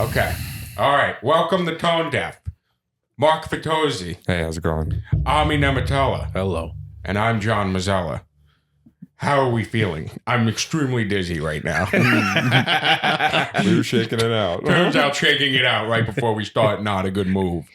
Okay. All right. Welcome to Tone Deaf. Mark Vittozzi. Hey, how's it going? Ahmi Nematella. Hello. And I'm Jon Mazzella. How are we feeling? I'm extremely dizzy right now. We were shaking it out. Turns out shaking it out right before we start, not a good move.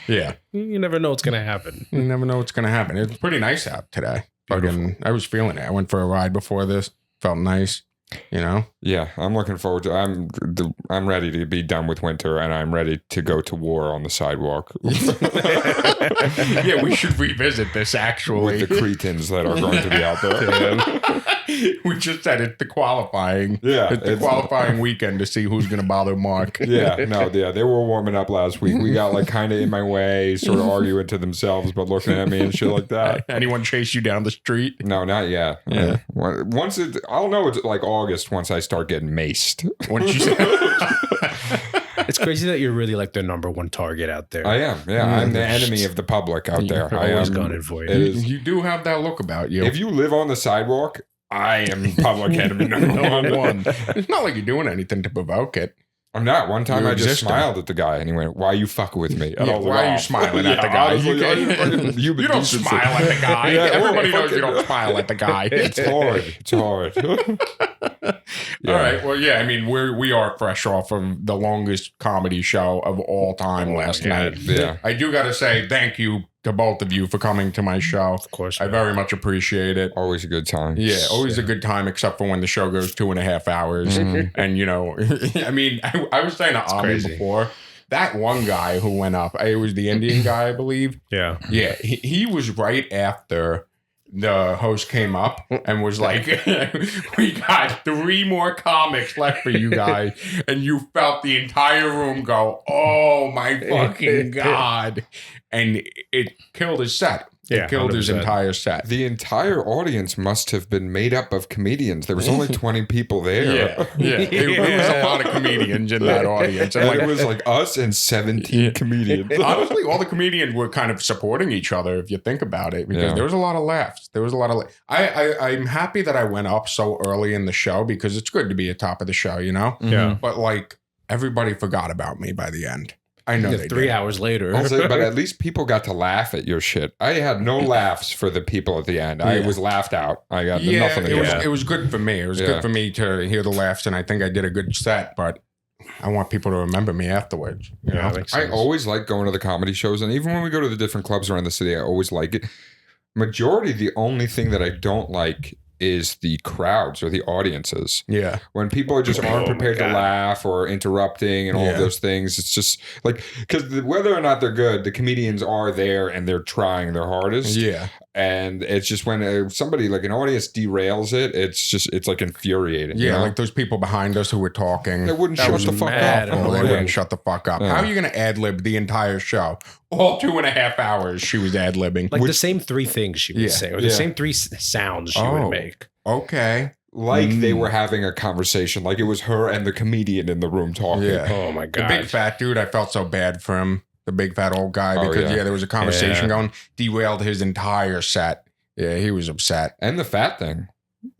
Yeah. You never know what's going to happen. You never know what's going to happen. It's pretty nice out today. Fucking, I was feeling it. I went for a ride before this. Felt nice. You know? Yeah, I'm looking forward to. I'm ready to be done with winter, and I'm ready to go to war on the sidewalk Yeah, we should revisit this actually. with the cretins that are going to be out there. We just said it's the qualifying. Yeah, It's the qualifying weekend to see who's going to bother Mark. Yeah, they were warming up last week. We got like kind of in my way, sort of arguing to themselves, but looking at me and shit like that. Anyone chase you down the street? No, not yet. Yeah. Once I'll know it's like August once I start getting maced. Once you It's crazy that you're really like the number one target out there. I am. Yeah, I'm the enemy of the public out there. They're I always am. gunning for It you. is. You do have that look about you. If you live on the sidewalk, I am public enemy number one. It's not like you're doing anything to provoke it. I'm not. One time You're I just existing. smiled at the guy and he went, "Why are you fucking with me?" And I Yeah, was like, why are you "Oh." smiling at the Yeah, guy? I was like, You "Oh, you're fucking human You don't decency." smile at the guy. Yeah, well, Everybody knows you fucking- don't smile at the guy. It's hard. It's hard. All right. Well, yeah. I mean, we are fresh off of the longest comedy show of all time last night. Yeah. I do got to say thank you to both of you for coming to my show. Of course. I man. very much appreciate it. Always a good time. Yeah, always a good time, except for when the show goes 2.5 hours. And, you know, I mean, I was saying to Ahmi crazy. before, that one guy who went up, it was the Indian guy, I believe. Yeah. Yeah, he was right after the host came up and was like, we got 3 more comics left for you guys. And you felt the entire room go, oh my fucking God. And it killed his set. It Yeah, killed his 100%. entire set. The entire audience must have been made up of comedians. There was only 20 people there. Yeah. There was a lot of comedians in that audience. And And like, it was like us and 17 comedians. honestly, all the comedians were kind of supporting each other if you think about it, because Yeah. there was a lot of laughs. I'm happy that I went up so early in the show because it's good to be at top of the show, you know? Yeah. But like everybody forgot about me by the end. I know they 3 did. hours later. I'll say, but at least people got to laugh at your shit. I had no laughs for the people at the end. I Yeah. was laughed out. I got Yeah, nothing it was, against it was good for me. It was Yeah. good for me to hear the laughs, and I think I did a good set, but I want people to remember me afterwards. You Yeah, know? makes I sense. always like going to the comedy shows, and even when we go to the different clubs around the city, I always like it. Majority, the only thing that I don't like is the crowds or the audiences. Yeah. When people are just aren't Oh my prepared to God. laugh or interrupting and all of Yeah. those things, it's just like, because whether or not they're good, the comedians are there and they're trying their hardest. Yeah. And it's just when somebody like an audience derails it, it's like infuriating. Yeah, you know? like those people behind us who were talking. They wouldn't That shut was the fuck mad up. Oh, they annoying. wouldn't shut the fuck up. Yeah. How are you going to ad lib the entire show? All 2.5 hours she was ad libbing. Like the same 3 things she would Yeah. say, or Yeah. the same 3 sounds she Oh. would make. Okay. Like they were having a conversation, like it was her and the comedian in the room talking. Yeah. Oh my The God. big fat dude, I felt so bad for him. The big fat old guy, Oh, because, yeah. there was a conversation Yeah. going, derailed his entire set. Yeah, he was upset. And the fat thing.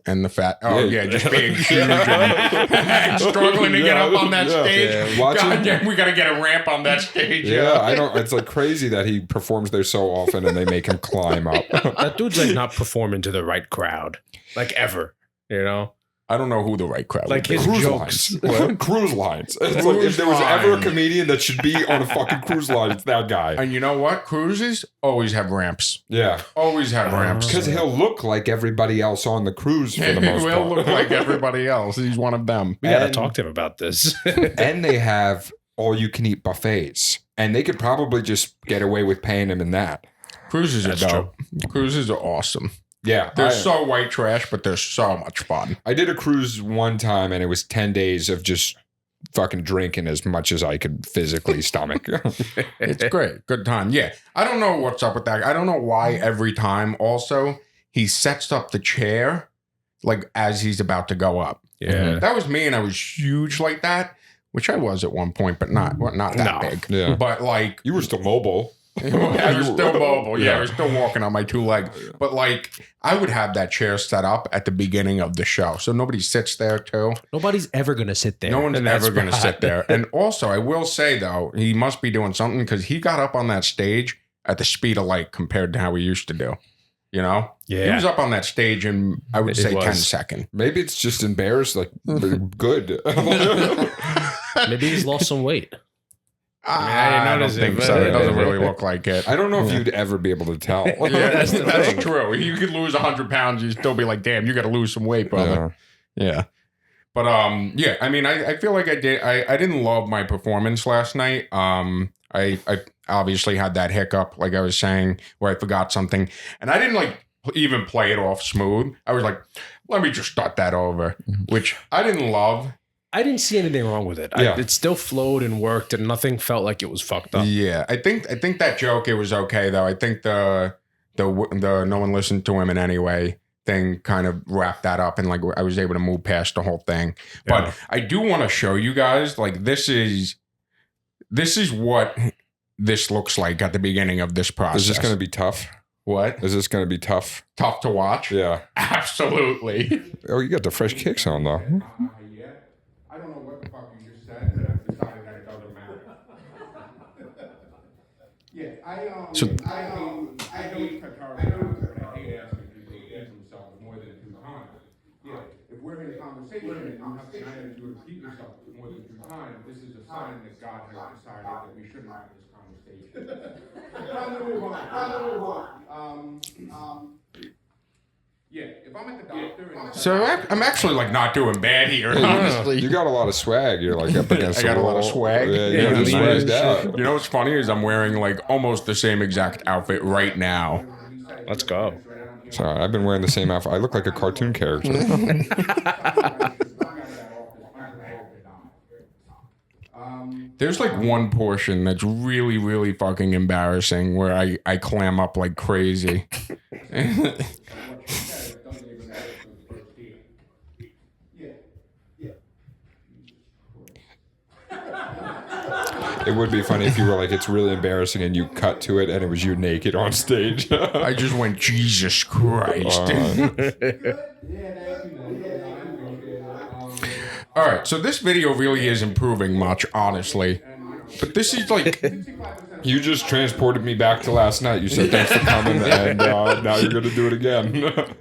And the fat, just being huge Yeah. and struggling to get up on that Yeah. stage. Yeah. Watching- God damn, we got to get a ramp on that stage. Yeah, I don't. It's like crazy that he performs there so often, and they make him climb up. That dude's like not performing to the right crowd, like ever. You know, I don't know who the right crowd Like would be. his Cruise jokes. lines. What? Cruise lines. It's like Cruise if there was ever a lines. comedian that should be on a fucking cruise line, it's that guy. And you know what? Cruises always have ramps. Yeah, Always have ramps. because he'll look like everybody else on the cruise for the He most will part. look like everybody else. He's one of them. we gotta And- talk to him about this. And they have all-you-can-eat buffets, and they could probably just get away with paying him in that. Cruises are That's dope. Cruises are awesome. Yeah, They're I, so white trash, but they're so much fun. I did a cruise one time, and it was 10 days of just fucking drinking as much as I could physically stomach. It's great. Good time. Yeah. I don't know what's up with that. I don't know why every time also he sets up the chair like as he's about to go up. Yeah. That was me, and I was huge like that, which I was at one point, but not that No. big. Yeah. But like, You were still mobile. I was still mobile. Yeah, Yeah. I was still walking on my two legs. But like, I would have that chair set up at the beginning of the show, so nobody sits there too. Nobody's ever gonna sit there. No one's in that ever going to spot. sit there. And also, I will say though, he must be doing something because he got up on that stage at the speed of light compared to how we used to do. You know, he Yeah. was up on that stage in I would It say was. 10 seconds. Maybe it's just embarrassed, like good. Maybe he's lost some weight. I didn't don't notice it, think but- so. It doesn't really look like it. I don't know if you'd ever be able to tell. Yeah, that's true. You could lose 100 pounds, you'd still be like, damn, you got to lose some weight, brother. Yeah. But yeah, I mean, I feel like I didn't love my performance last night. I obviously had that hiccup, like I was saying, where I forgot something, and I didn't like even play it off smooth. I was like, let me just start that over, which I didn't love. I didn't see anything wrong with it. Yeah. It still flowed and worked, and nothing felt like it was fucked up. Yeah, I think that joke, it was okay though. I think the no one listened to him in any way thing kind of wrapped that up, and like I was able to move past the whole thing. Yeah. But I do want to show you guys, like, this is what this looks like at the beginning of this process. Is this going to be tough? what? Is this going to be tough? Tough to watch? Yeah. Absolutely. Oh, you got the fresh kicks on though. Yeah. I don't know what the fuck you just said, but I've decided that it doesn't matter. Yeah, I hate Qatar, but I hate asking people to eat themselves more than 2 times. Yeah, if we're in a conversation and you have to repeat yourself more than 2 times, this is a sign that God has decided that we shouldn't have this conversation. Time to move on. Yeah, if I'm at the doctor and so I'm actually like not doing bad here, honestly. You got a lot of swag. You're like up against I got the a lot of wall. swag. Yeah, Yeah, you're just lean swagged out. You know what's funny is I'm wearing like almost the same exact outfit right now. Let's go. Sorry, I've been wearing the same outfit. I look like a cartoon character. There's like one portion that's really, really fucking embarrassing where I clam up like crazy. It would be funny if you were like, it's really embarrassing, and you cut to it, and it was you naked on stage. I just went, Jesus Christ. All right, so this video really is improving much, honestly. But this is like, You just transported me back to last night. You said thanks for coming, and now you're going to do it again.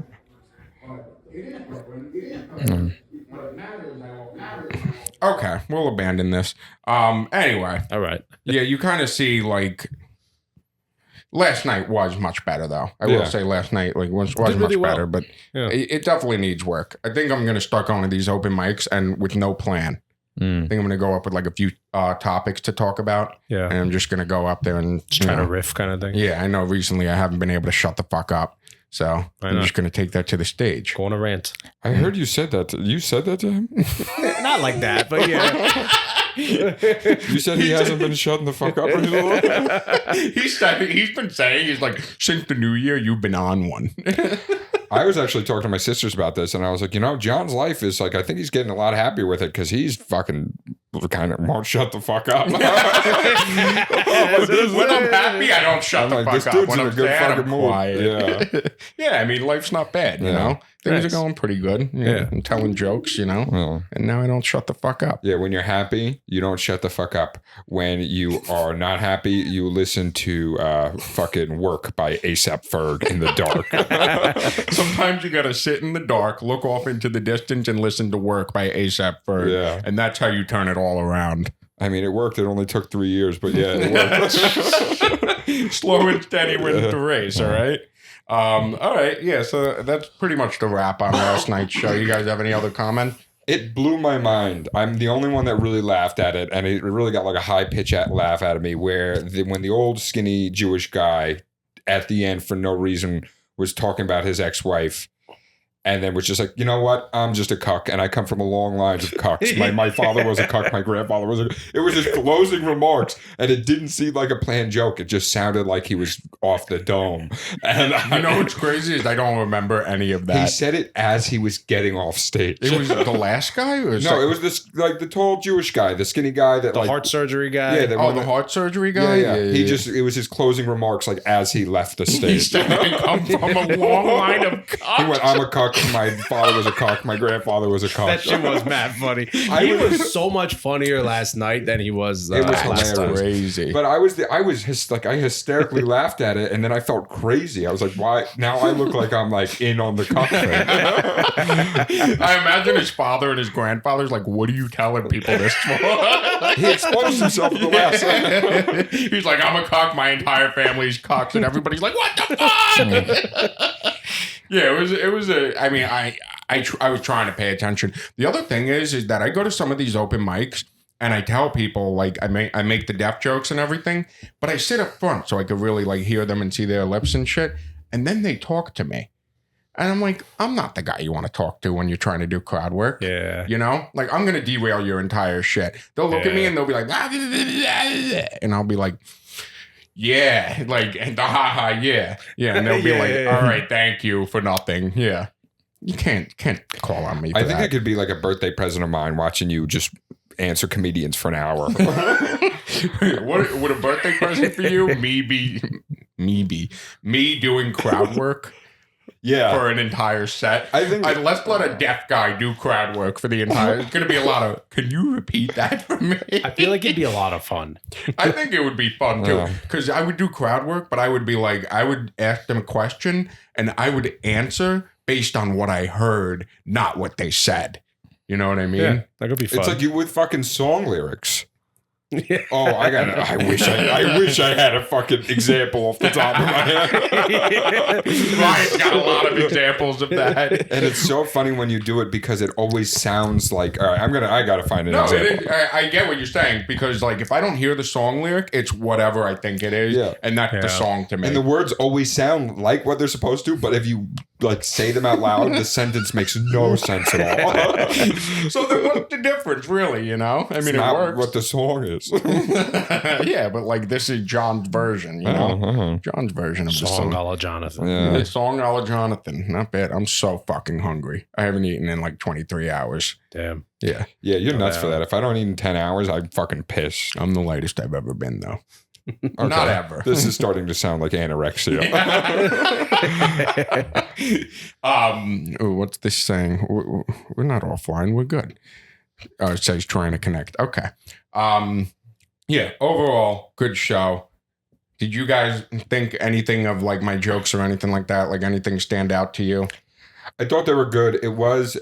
okay, we'll abandon this. Anyway, All right. yeah, you kind of see like, last night was much better though. I will Yeah. say last night like was Did really much well. better, but Yeah. it definitely needs work. I think I'm gonna start going to these open mics and with no plan. I think I'm gonna go up with like a few topics to talk about, Yeah. and I'm just gonna go up there and Just trying to riff kind of thing. Yeah, I know. Recently, I haven't been able to shut the fuck up, so I'm know. just gonna take that to the stage. Go on a rant. I heard you said that. You said that to him? Not like that, but yeah. You said he hasn't been shutting the fuck up? He's been saying, he's like, since the new year, you've been on one. I was actually talking to my sisters about this, and I was like, John's life is like, I think he's getting a lot happier with it because he's fucking kind of won't shut the fuck up. When I'm happy, I don't shut I'm the like, fuck this up. dude's When in I'm a good sad, fucking I'm mood. quiet. Yeah, I mean, life's not bad, you Yeah. know? Things Nice. are going pretty good. Yeah. I'm telling jokes, you know? Well, And now I don't shut the fuck up. yeah, when you're happy, you don't shut the fuck up. When you are not happy, you listen to fucking Work by A$AP Ferg in the dark. Sometimes you gotta sit in the dark, look off into the distance, and listen to Work by A$AP Ferg. Yeah. And that's how you turn it all around. I mean, it worked. It only took 3 years, but yeah, it worked. Slow and steady wins the race, all right? All right, yeah, so that's pretty much the wrap on last night's show. You guys have any other comment? It blew my mind. I'm the only one that really laughed at it, and it really got like a high pitch laugh out of me. Where when the old skinny Jewish guy at the end for no reason was talking about his ex-wife, And then was just like, you know what? I'm just a cuck, and I come from a long line of cucks. My father was a cuck. My grandfather was a. It was just closing remarks, and it didn't seem like a planned joke. It just sounded like he was off the dome. And You know what's crazy is I don't remember any of he that. said it as he was getting off stage. It was the last guy? Or No, it was this like the tall Jewish guy, the skinny guy that The like heart surgery guy. Yeah, the heart surgery guy? Yeah. He just it was his closing remarks like as he left the He stage. said I come from a long line of He cocks. went, I'm a cuck. My father was a cuck. My grandfather was a cuck. That shit was mad funny. He was so much funnier last night than he was. It was last time. hilarious. Crazy. But I hysterically laughed at it, and then I felt crazy. I was like, "Why?" Now I look like I'm like in on the cuck thing. I imagine his father and his grandfather's like, what are you telling people this for? He exposed himself in the last. He's like, I'm a cock, my entire family's cocks, and everybody's like, what the fuck? Yeah, it was I mean, I was trying to pay attention. The other thing is that I go to some of these open mics and I tell people like I make the deaf jokes and everything, but I sit up front so I could really like hear them and see their lips and shit. And then they talk to me. And I'm like, I'm not the guy you want to talk to when you're trying to do crowd work. Yeah. You know? Like, I'm going to derail your entire shit. They'll look at me and they'll be like, and I'll be like, yeah. Like, and yeah. Yeah. And they'll be like, all right, thank you for nothing. Yeah. You can't call on me for I think that. I could be like a birthday present of mine watching you just answer comedians for an hour. What would a birthday present for you? Me doing crowd work Yeah. for an entire set. I think Let's let a deaf guy do crowd work for the entire. It's going to be a lot of. Can you repeat that for me? I feel like it'd be a lot of fun. I think it would be fun too, Yeah. because I would do crowd work, but I would be like, I would ask them a question and I would answer based on what I heard, not what they said. You know what I mean? Yeah, that could be fun. it's like you with fucking song lyrics. Oh, I wish I had a fucking example off the top of my head. Ryan's got a lot of examples of that. And it's so funny when you do it because it always sounds like, all right, I gotta find an No, example. I get what you're saying, because like if I don't hear the song lyric, it's whatever I think it is, Yeah. and that's the song to me. And the words always sound like what they're supposed to, but if you like say them out loud, the sentence makes no sense at all. So then what's the difference, really? You know, I mean, It's not it works. what the song is. Yeah, but like this is John's version, you know, John's version of the Song song. a la Jonathan. Yeah. The song a la Jonathan. Not bad. I'm so fucking hungry. I haven't eaten in like 23 hours. Damn. Yeah. Yeah, you're nuts Yeah. for that. If I don't eat in 10 hours, I'm fucking pissed. I'm the lightest I've ever been, though. Okay. Not ever. This is starting to sound like anorexia. What's this saying? We're not offline. We're good. Oh, it says trying to connect. Okay. Yeah, overall, good show. Did you guys think anything of like my jokes or anything like that? Like anything stand out to you? I thought they were good. It was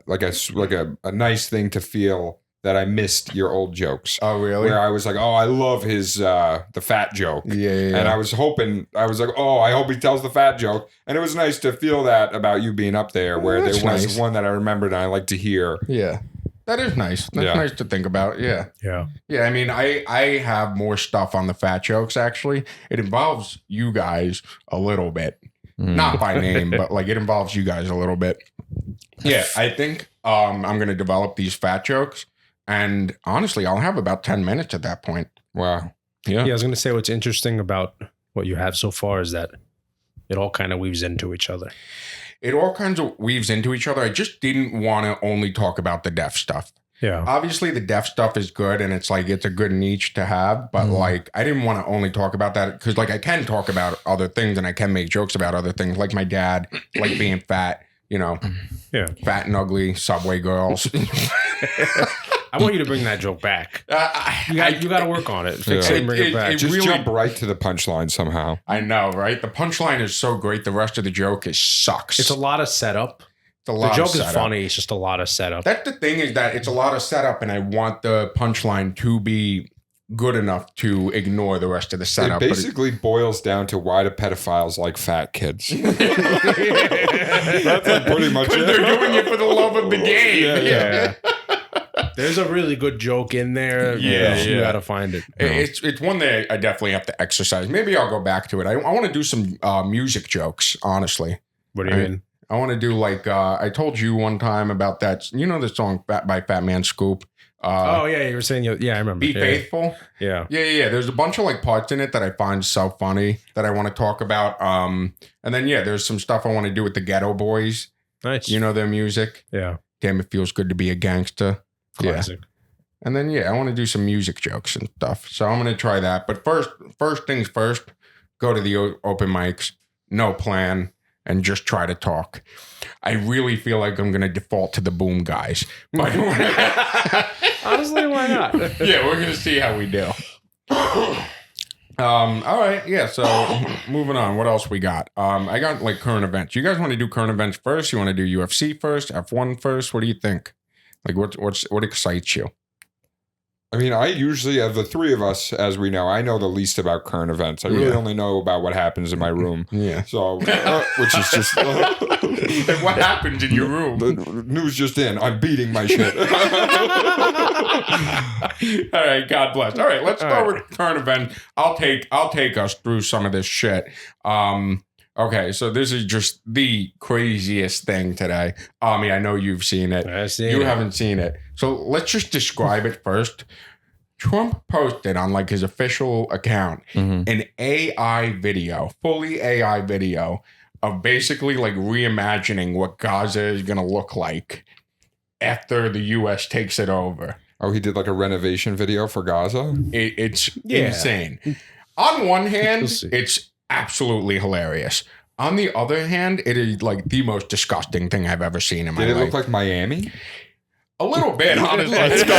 like a nice thing to feel that I missed your old jokes. Oh, really? Where I was like, oh, I love his the fat joke. Yeah. And I was like, oh, I hope he tells the fat joke. And it was nice to feel that about you being up there, where That's there was nice. one that I remembered and I like to hear. Yeah. That is nice. That's Yeah. nice to think about. Yeah. Yeah. Yeah. I mean, I have more stuff on the fat jokes, actually. It involves you guys a little bit. Not by name, but like it involves you guys a little bit. Yeah. I think I'm going to develop these fat jokes. And honestly, I'll have about 10 minutes at that point. Wow. Yeah, I was going to say what's interesting about what you have so far is that it all kind of weaves into each other. It all kinds of weaves into each other. I just didn't want to only talk about the deaf stuff. Yeah. Obviously, the deaf stuff is good, and it's like it's a good niche to have. But like, I didn't want to only talk about that because like I can talk about other things and I can make jokes about other things, like my dad, like being fat, you know, fat and ugly subway girls. I want you to bring that joke back. You got to work on it. Fix it and bring it back. Just really- jump right to the punchline somehow. I know, right? The punchline is so great. The rest of the joke is sucks. It's a lot of setup. It's a The lot joke of is setup. funny. It's just a lot of setup. That's the thing, is that it's a lot of setup, and I want the punchline to be good enough to ignore the rest of the setup. It basically boils down to why do pedophiles like fat kids? That's like pretty much Because it. they're doing it for the love of the game. Yeah. There's a really good joke in there. Yeah, You yeah. got to find it. It's one that I definitely have to exercise. Maybe I'll go back to it. I want to do some music jokes, honestly. What do you mean? I want to do like I told you one time about that. You know the song by Fat Man Scoop. Oh yeah, you were saying I remember. Be Faithful. Yeah. There's a bunch of like parts in it that I find so funny that I want to talk about. And then there's some stuff I want to do with the Ghetto Boys. Nice. You know their music. Yeah. Damn, it feels good to be a gangster. Classic. Yeah. And then I want to do some music jokes and stuff. So I'm gonna try that. But first things first, go to the open mics, no plan, and just try to talk. I really feel like I'm gonna default to the boom guys. But honestly, why not? We're gonna see how we do. All right, so moving on. What else we got? I got like current events. You guys want to do current events first? You want to do UFC first? F1 first? What do you think? Like, what excites you? I mean, I usually, of the three of us, as we know, I know the least about current events. I really only know about what happens in my room. Yeah. So, which is just... what happens in your room? The news just in. I'm beating my shit. All right, God bless. All right, let's start with current events. I'll take us through some of this shit. Okay, so this is just the craziest thing today. Ahmi, I know you've seen it. I've seen you it. haven't seen it. So let's just describe it first. Trump posted on like his official account an AI video, fully AI video of basically like reimagining what Gaza is going to look like after the U.S. takes it over. Oh, he did like a renovation video for Gaza? It's insane. On one hand, it's absolutely hilarious. On the other hand, it is like the most disgusting thing I've ever seen in my life. Did it look like Miami? A little bit, honestly. Let's go.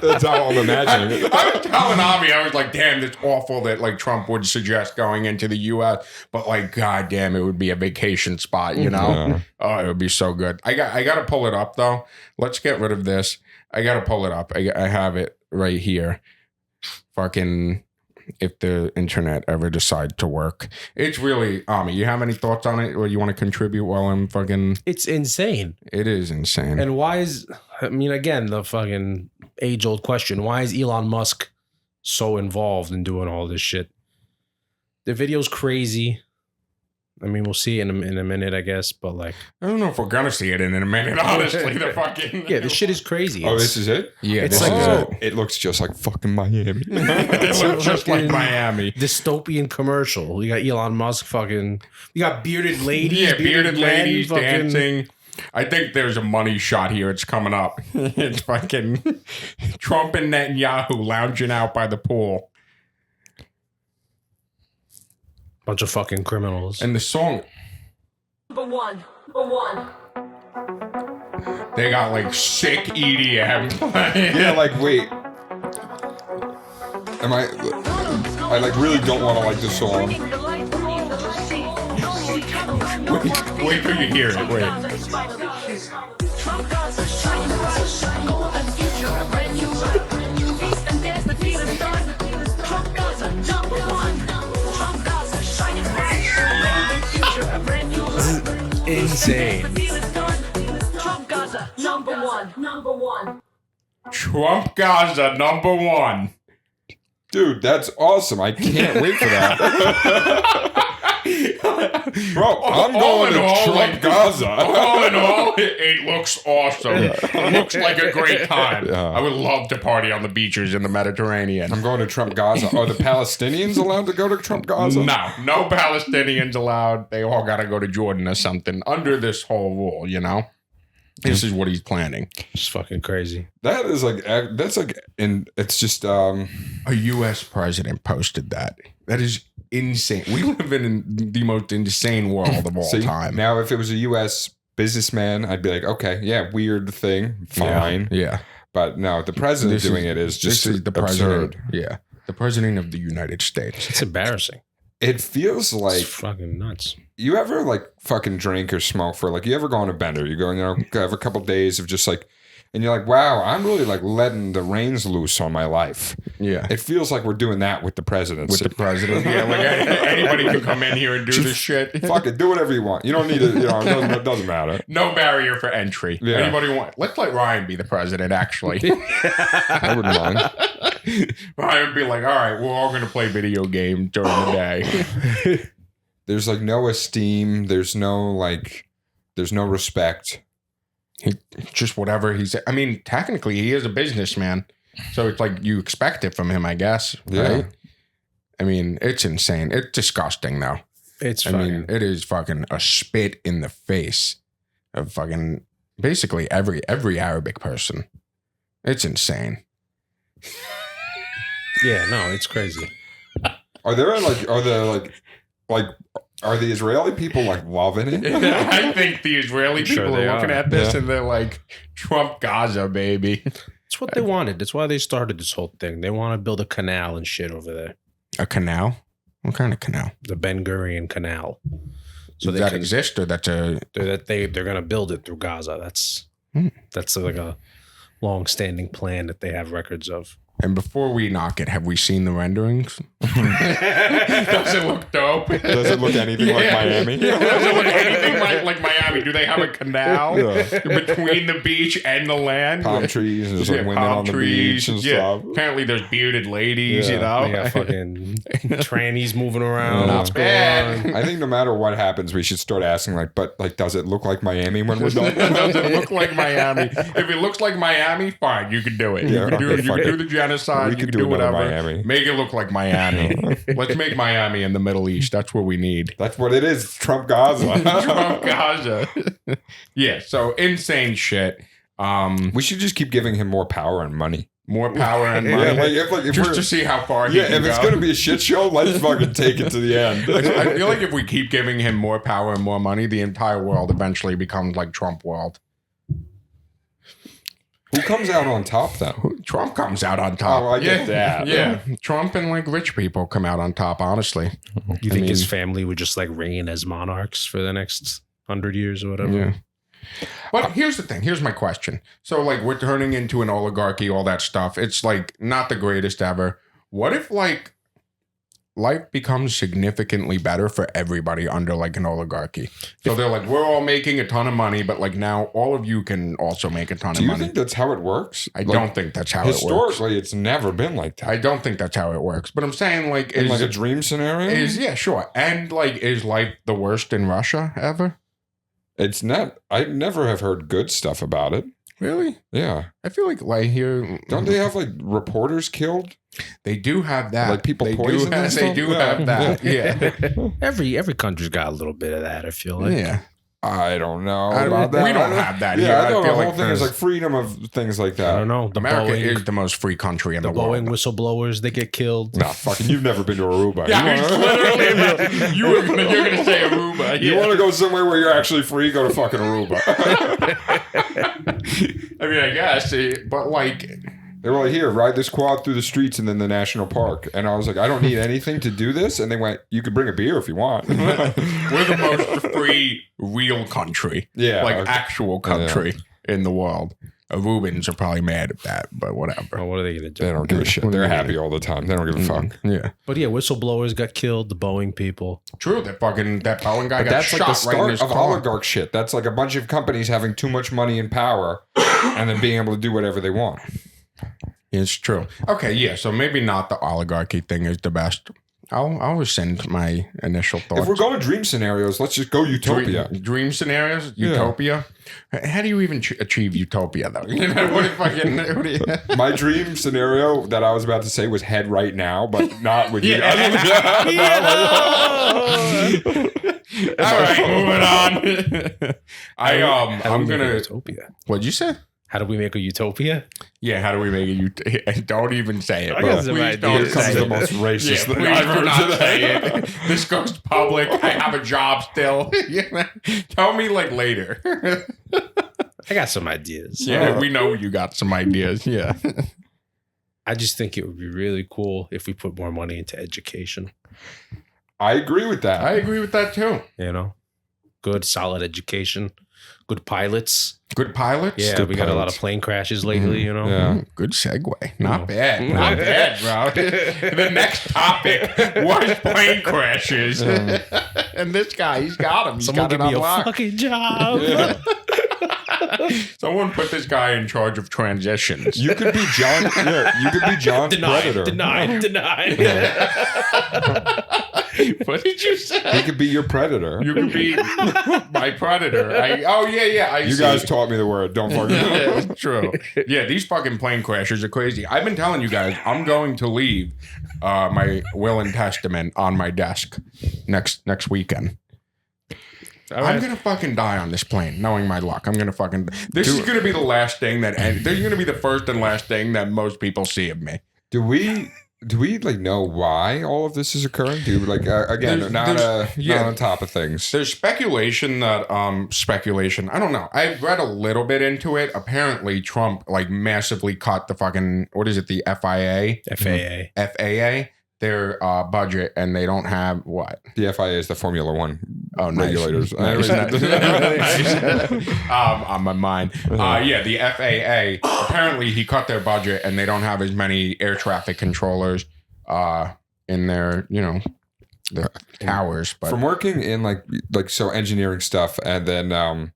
That's how I'm imagining it. I was telling Ahmi, I was like, damn, it's awful that like Trump would suggest going into the U.S., but like, god damn, it would be a vacation spot, you know? Yeah. Oh, it would be so good. I got to pull it up, though. Let's get rid of this. I got to pull it up. I have it right here. Fucking... if the internet ever decides to work. It's really, Ahmi, you have any thoughts on it or you want to contribute while I'm fucking... It's insane. It is insane. And why is, I mean, again, the fucking age-old question, why is Elon Musk so involved in doing all this shit? The video's crazy. I mean, we'll see it in a minute, I guess, but like... I don't know if we're gonna see it in a minute, honestly. The fucking... Yeah, this shit is crazy. Oh, this is it? Yeah, it's this like is it. It looks just like fucking Miami. It looks just like Miami. Dystopian commercial. You got Elon Musk fucking... You got bearded ladies. Yeah, bearded men ladies fucking, dancing. I think there's a money shot here. It's coming up. It's fucking Trump and Netanyahu lounging out by the pool. Bunch of fucking criminals. And the song... Number one. They got like sick EDM playing. Yeah, like, wait. I like really don't want to like this song. Wait till you hear it. Wait. Insane. Trump Gaza, number one. Trump Gaza, number one. Dude, that's awesome. I can't wait for that. Bro, I'm going to Trump Gaza. All in all, it looks awesome. It looks like a great time. Yeah. I would love to party on the beaches in the Mediterranean. I'm going to Trump Gaza. Are the Palestinians allowed to go to Trump Gaza? No Palestinians allowed. They all got to go to Jordan or something under this whole rule, you know? This is what he's planning. It's fucking crazy. That is like, that's like, and it's just, A U.S. president posted that. That is insane. We live in the most insane world of all time. Now, if it was a U.S. businessman, I'd be like, okay, yeah, weird thing, fine. Yeah. But no, the president doing it is just the absurd. president. Yeah. The president of the United States. It's embarrassing. It feels like It's fucking nuts. you ever like fucking drink or smoke for like you ever go on a bender, you go, have a couple days of just like, and you're like, wow, I'm really like letting the reins loose on my life. Yeah. It feels like we're doing that with the presidency. With the president. Yeah, like anybody can come in here and do this shit. Fuck it, do whatever you want. You don't need to, it doesn't matter. No barrier for entry. Yeah. Anybody want? Let's let Ryan be the president, actually. I wouldn't mind. Ryan would be like, all right, we're all going to play video games during the day. There's like no esteem. There's no like, There's no respect. Just whatever he's. I mean, technically, he is a businessman, so it's like you expect it from him, I guess. Yeah. Right? I mean, it's insane. It's disgusting, though. It's I mean, it is fucking a spit in the face of fucking basically every Arabic person. It's insane. yeah, no, it's crazy. Are the Israeli people like loving it? I think the Israeli Sure people they are looking are. at this Yeah. and they're like, Trump Gaza, baby. It's what they wanted. That's why they started this whole thing. They want to build a canal and shit over there. A canal? What kind of canal? The Ben Gurion Canal. So Does that exist or that's a... they're gonna build it through Gaza. That's like a long-standing plan that they have records of. And before we knock it, have we seen the renderings? Does it look dope? Does it look anything like Miami? Yeah, does it look anything like Miami? Do they have a canal Yeah. between the beach and the land? Palm trees and there's like Yeah, women palm on the trees. beach and Yeah. stuff. Apparently there's bearded ladies, Yeah. you know? They got fucking trannies moving around. Yeah. What's going Bad. on? I think no matter what happens, we should start asking does it look like Miami when we're done? Does it look like Miami? If it looks like Miami, fine, you can do it. Yeah, You can do, okay, you fuck can do it. the genocide. We You could can do do another whatever. Miami. Make it look like Miami. Let's make Miami in the Middle East. That's what we need. That's what it is. Trump Gaza. Trump Gaza. Yeah, so insane shit. We should just keep giving him more power and money. More power and Yeah, money. if Just we're- to see how far he yeah, can if it's go. going to be a shit show, let's fucking take it to the end. I feel like if we keep giving him more power and more money, the entire world eventually becomes like Trump world. Who comes out on top, though? Trump comes out on top. Oh, I get that. Yeah. Trump and like rich people come out on top, honestly. You think his mean- family would just like reign as monarchs for the next 100 years or whatever? Yeah. But here's the thing. Here's my question. So like we're turning into an oligarchy, all that stuff. It's like not the greatest ever. What if like life becomes significantly better for everybody under like an oligarchy? So they're like, we're all making a ton of money, but like now all of you can also make a ton Do of you money. think that's how it works? I don't think that's how it works. Historically, it's never been like that. I don't think that's how it works. But I'm saying like In is like a dream scenario? yeah, sure. And like is life the worst in Russia ever? It's not. I never have heard good stuff about it. Really? Yeah. I feel like here Don't they have like reporters killed? They do have that. Like people they poisoned and They stuff? do Yeah. have that. Yeah. Every country's got a little bit of that, I feel like. Yeah. I don't know I don't- about that. we don't have that here. Yeah, I I know the feel whole like thing is there's- like freedom of things like I that. don't know. The America Boeing, is the most free country in the the world. Boeing whistleblowers, they get killed. Nah, fucking, you've never been to Aruba. Yeah, I You was wanna- literally you're gonna say Aruba. You Yeah. want to go somewhere where you're actually free? Go to fucking Aruba. I mean, I guess, but like, They were like, here, ride this quad through the streets and then the national park. And I was like, I don't need anything to do this. And they went, you could bring a beer if you want. we're the most free, real country. Yeah, like okay. actual country in the world. Arubans are probably mad at that, but whatever. Oh, what are they going to They do? don't give a shit. They're happy all the time. They don't give a fuck. Yeah, But yeah, whistleblowers got killed, the Boeing people. true. That Boeing guy But got that's shot like the right in start his of car. oligarch shit. That's like a bunch of companies having too much money and power and then being able to do whatever they want. It's true. Okay, yeah. So maybe not the oligarchy thing is the best. I'll rescind my initial thoughts. If we're going dream scenarios, let's just go utopia. Dream scenarios, Yeah. utopia. How do you even achieve utopia though? You know, what do you, My dream scenario that I was about to say was head right now, but not with you. All right, moving on. I'm gonna. Utopia. What'd you say? How do we make a utopia? Yeah, how do we make it? Don't even say it. I bro. got some Please ideas. don't Here comes say the it. most racist Yeah, thing please I've do heard not today. say it. This goes public. I have a job still. Tell me like later. I got some ideas. Yeah, we know you got some ideas. Yeah. I just think it would be really cool if we put more money into education. I agree with that. I agree with that too. You know, good, solid education, good pilots. Good pilots. Yeah, Good we got a lot pilots. of plane crashes lately. You know, Yeah. Good segue. Not No. bad. Not bad, bro. The next topic was plane crashes. And this guy, he's got him. He's someone got give it me a unlocked. fucking job. Yeah. Someone put this guy in charge of transitions. You could be John. Yeah, you could be John's Denied, predator. denied. What did you say? He could be your predator. You could be my predator. You guys taught me the word. Don't forget. Yeah, true. Yeah, these fucking plane crashers are crazy. I've been telling you guys, I'm going to leave my will and testament on my desk next weekend. I'm gonna fucking die on this plane, knowing my luck. I'm gonna fucking. This is gonna be the last thing that. This is gonna be the first and last thing that most people see of me. Do we like know why all of this is occurring? Do like again not on top of things? There's speculation that speculation. I don't know. I've read a little bit into it. Apparently, Trump like massively cut the fucking what is it? The FAA their budget, and they don't have what? The FIA is the Formula One regulators. Nice. On my mind. Yeah, the FAA. Apparently, he cut their budget, and they don't have as many air traffic controllers in their, the towers. But from working in like so engineering stuff, and then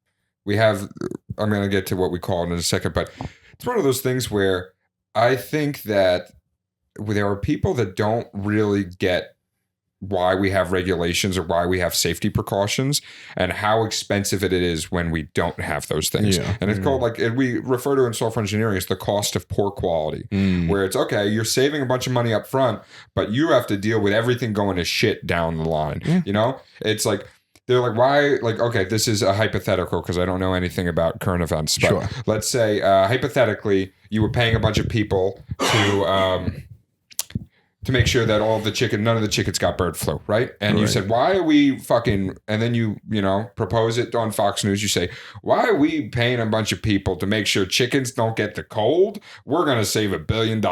we have. I'm gonna get to what we call it in a second, but it's one of those things where I think that there are people that don't really get why we have regulations or why we have safety precautions and how expensive it is when we don't have those things. Yeah. And it's called and we refer to it in software engineering as the cost of poor quality, where it's okay, you're saving a bunch of money up front, but you have to deal with everything going to shit down the line. It's like, they're like, why? Like, okay, this is a hypothetical because I don't know anything about current events. But let's say, hypothetically, you were paying a bunch of people to make sure that none of the chickens got bird flu, right? And you said, why are we fucking, and then you propose it on Fox News. You say, why are we paying a bunch of people to make sure chickens don't get the cold? We're going to save $1 billion.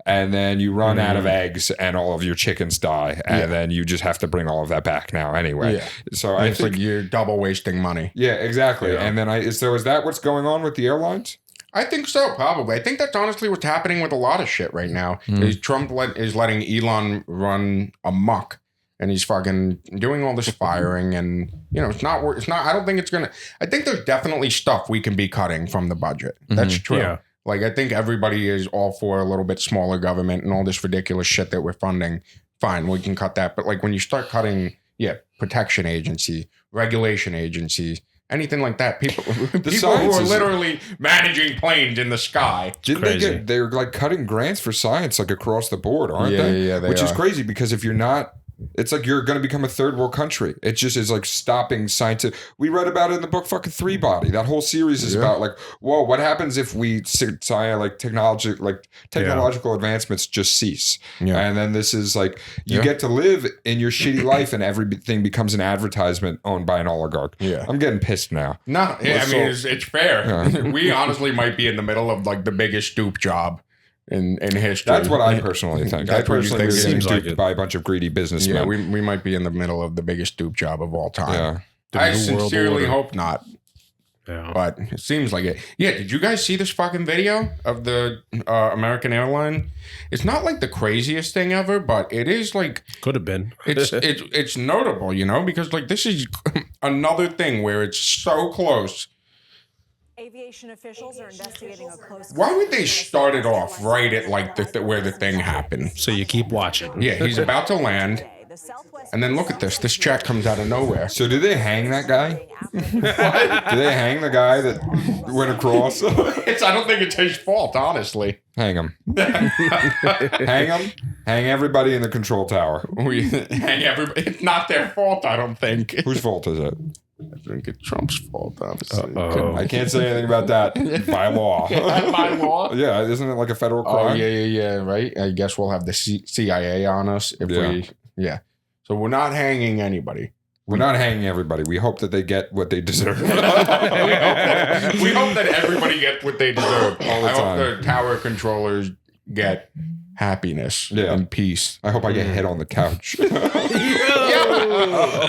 And then you run out of eggs and all of your chickens die. And then you just have to bring all of that back now anyway. Yeah. So I think like you're double wasting money. Yeah, exactly. Yeah. And then is that what's going on with the airlines? I think so, probably. I think that's honestly what's happening with a lot of shit right now. Is Trump is letting Elon run amok, and he's fucking doing all this firing, and it's not. I don't think it's gonna. I think there's definitely stuff we can be cutting from the budget. That's true. Yeah. Like I think everybody is all for a little bit smaller government and all this ridiculous shit that we're funding. Fine, we can cut that. But like when you start cutting, protection agency, regulation agencies. Anything like that, people who are literally managing planes in the sky. They're like cutting grants for science like across the board, aren't they? Yeah, they Which are. is crazy because if you're not, it's like you're going to become a third world country. It just is like stopping science. We read about it in the book fucking Three Body. That whole series is about like, whoa, what happens if we technological advancements just cease? Yeah. And then this is like, you get to live in your shitty life and everything becomes an advertisement owned by an oligarch. Yeah. I'm getting pissed now. No, it's fair. Yeah. We honestly might be in the middle of like the biggest stoop job in history. That's what I personally think. I personally think seems duped like by a bunch of greedy businessmen. Yeah, we might be in the middle of the biggest stoop job of all time. Yeah. I sincerely hope not. Yeah. But it seems like it. Yeah, did you guys see this fucking video of the American airline? It's not like the craziest thing ever, but it is like could have been. it's notable, because like this is another thing where it's so close. Aviation officials are investigating a close. Why would they start it off right at like where the thing happened? So you keep watching. Yeah, he's about to land. And then look at this. This check comes out of nowhere. So do they hang that guy? What? Do they hang the guy that went across? I don't think it's his fault, honestly. Hang him. Hang him. Hang everybody in the control tower. We hang everybody. It's not their fault, I don't think. Whose fault is it? I think it's Trump's fault, obviously. I can't say anything about that by law. By law? Yeah, isn't it like a federal crime? Oh, yeah, right? I guess we'll have the CIA on us if we... Yeah. So we're not hanging anybody. We're not hanging everybody. We hope that they get what they deserve. we hope that everybody gets what they deserve. All the time. I hope the tower controllers get happiness and peace. I hope I get hit on the couch.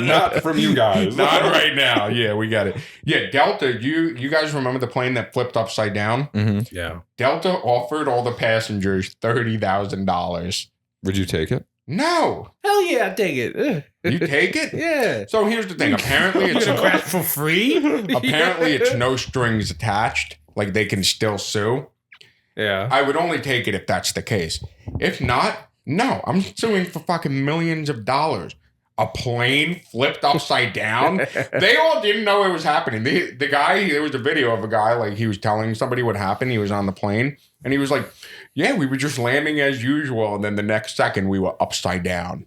Not from you guys. Not right now. Yeah, we got it. Yeah, Delta, you guys remember the plane that flipped upside down? Mm-hmm. Yeah. Delta offered all the passengers $30,000. Would you take it? No. Hell yeah, I'd take it. You take it? Yeah. So here's the thing. Apparently it's crash for free. Apparently it's no strings attached. Like they can still sue. Yeah. I would only take it if that's the case. If not, no. I'm suing for fucking millions of dollars. a plane flipped upside down. They all didn't know it was happening. The guy, there was a video of a guy, like, he was telling somebody what happened. He was on the plane, and he was like, yeah, we were just landing as usual, and then the next second, we were upside down.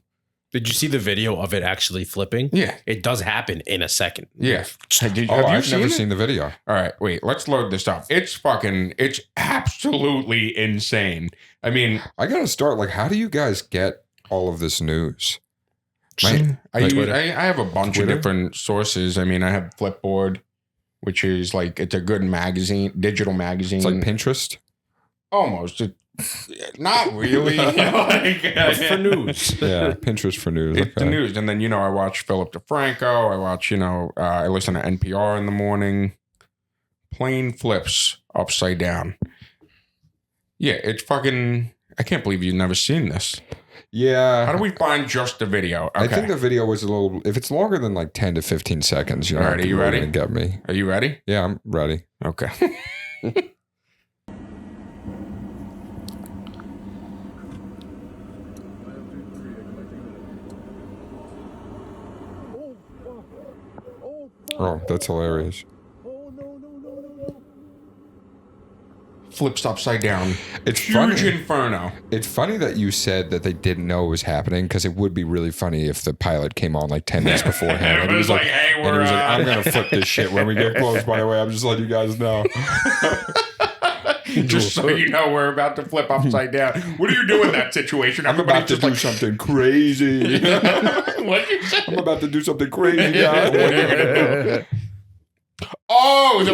Did you see the video of it actually flipping? Yeah. It does happen in a second. Yeah. I've never seen the video. All right, wait, let's load this up. It's absolutely insane. I mean, I gotta start. Like, how do you guys get all of this news? I Twitter. have a bunch Twitter? of different sources. I mean, I have Flipboard, which is like, it's a good magazine, digital magazine. It's like Pinterest. Almost. Not really. For news. Yeah, Pinterest for news. It's the Okay. news. And then, I watch Philip DeFranco. I watch, I listen to NPR in the morning. Plane flips upside down. Yeah, it's fucking, I can't believe you've never seen this. Yeah. How do we find just the video? Okay. I think the video was a little. If it's longer than like 10 to 15 seconds, All right, are you ready? Get me. Are you ready? Yeah, I'm ready. Okay. Oh, that's hilarious. Flips upside down. It's Huge funny. inferno. It's funny that you said that they didn't know it was happening, because it would be really funny if the pilot came on like 10 minutes beforehand. It And was like, hey, and he was like, we're, I'm gonna flip this shit when we get close. By the way, I'm just letting you guys know. Just so you know, we're about to flip upside down. What do you do in that situation? I'm about to do something crazy. What you say? I'm about to do something crazy, guys. What are you gonna do? Oh,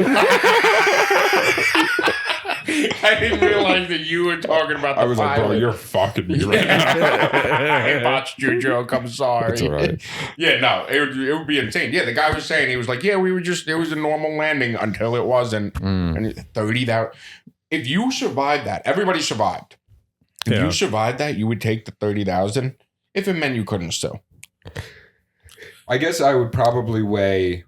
I didn't realize that you were talking about the I was like, bro, pilot. you're fucking me right now. I botched you, joke. I'm sorry. It's all right. Yeah, no, it would be insane. Yeah, the guy was saying, he was like, yeah, it was a normal landing until it wasn't. And 30,000. If you survived that, everybody survived. If Yeah. you survived that, you would take the 30,000 if it meant you couldn't sue. I guess I would probably weigh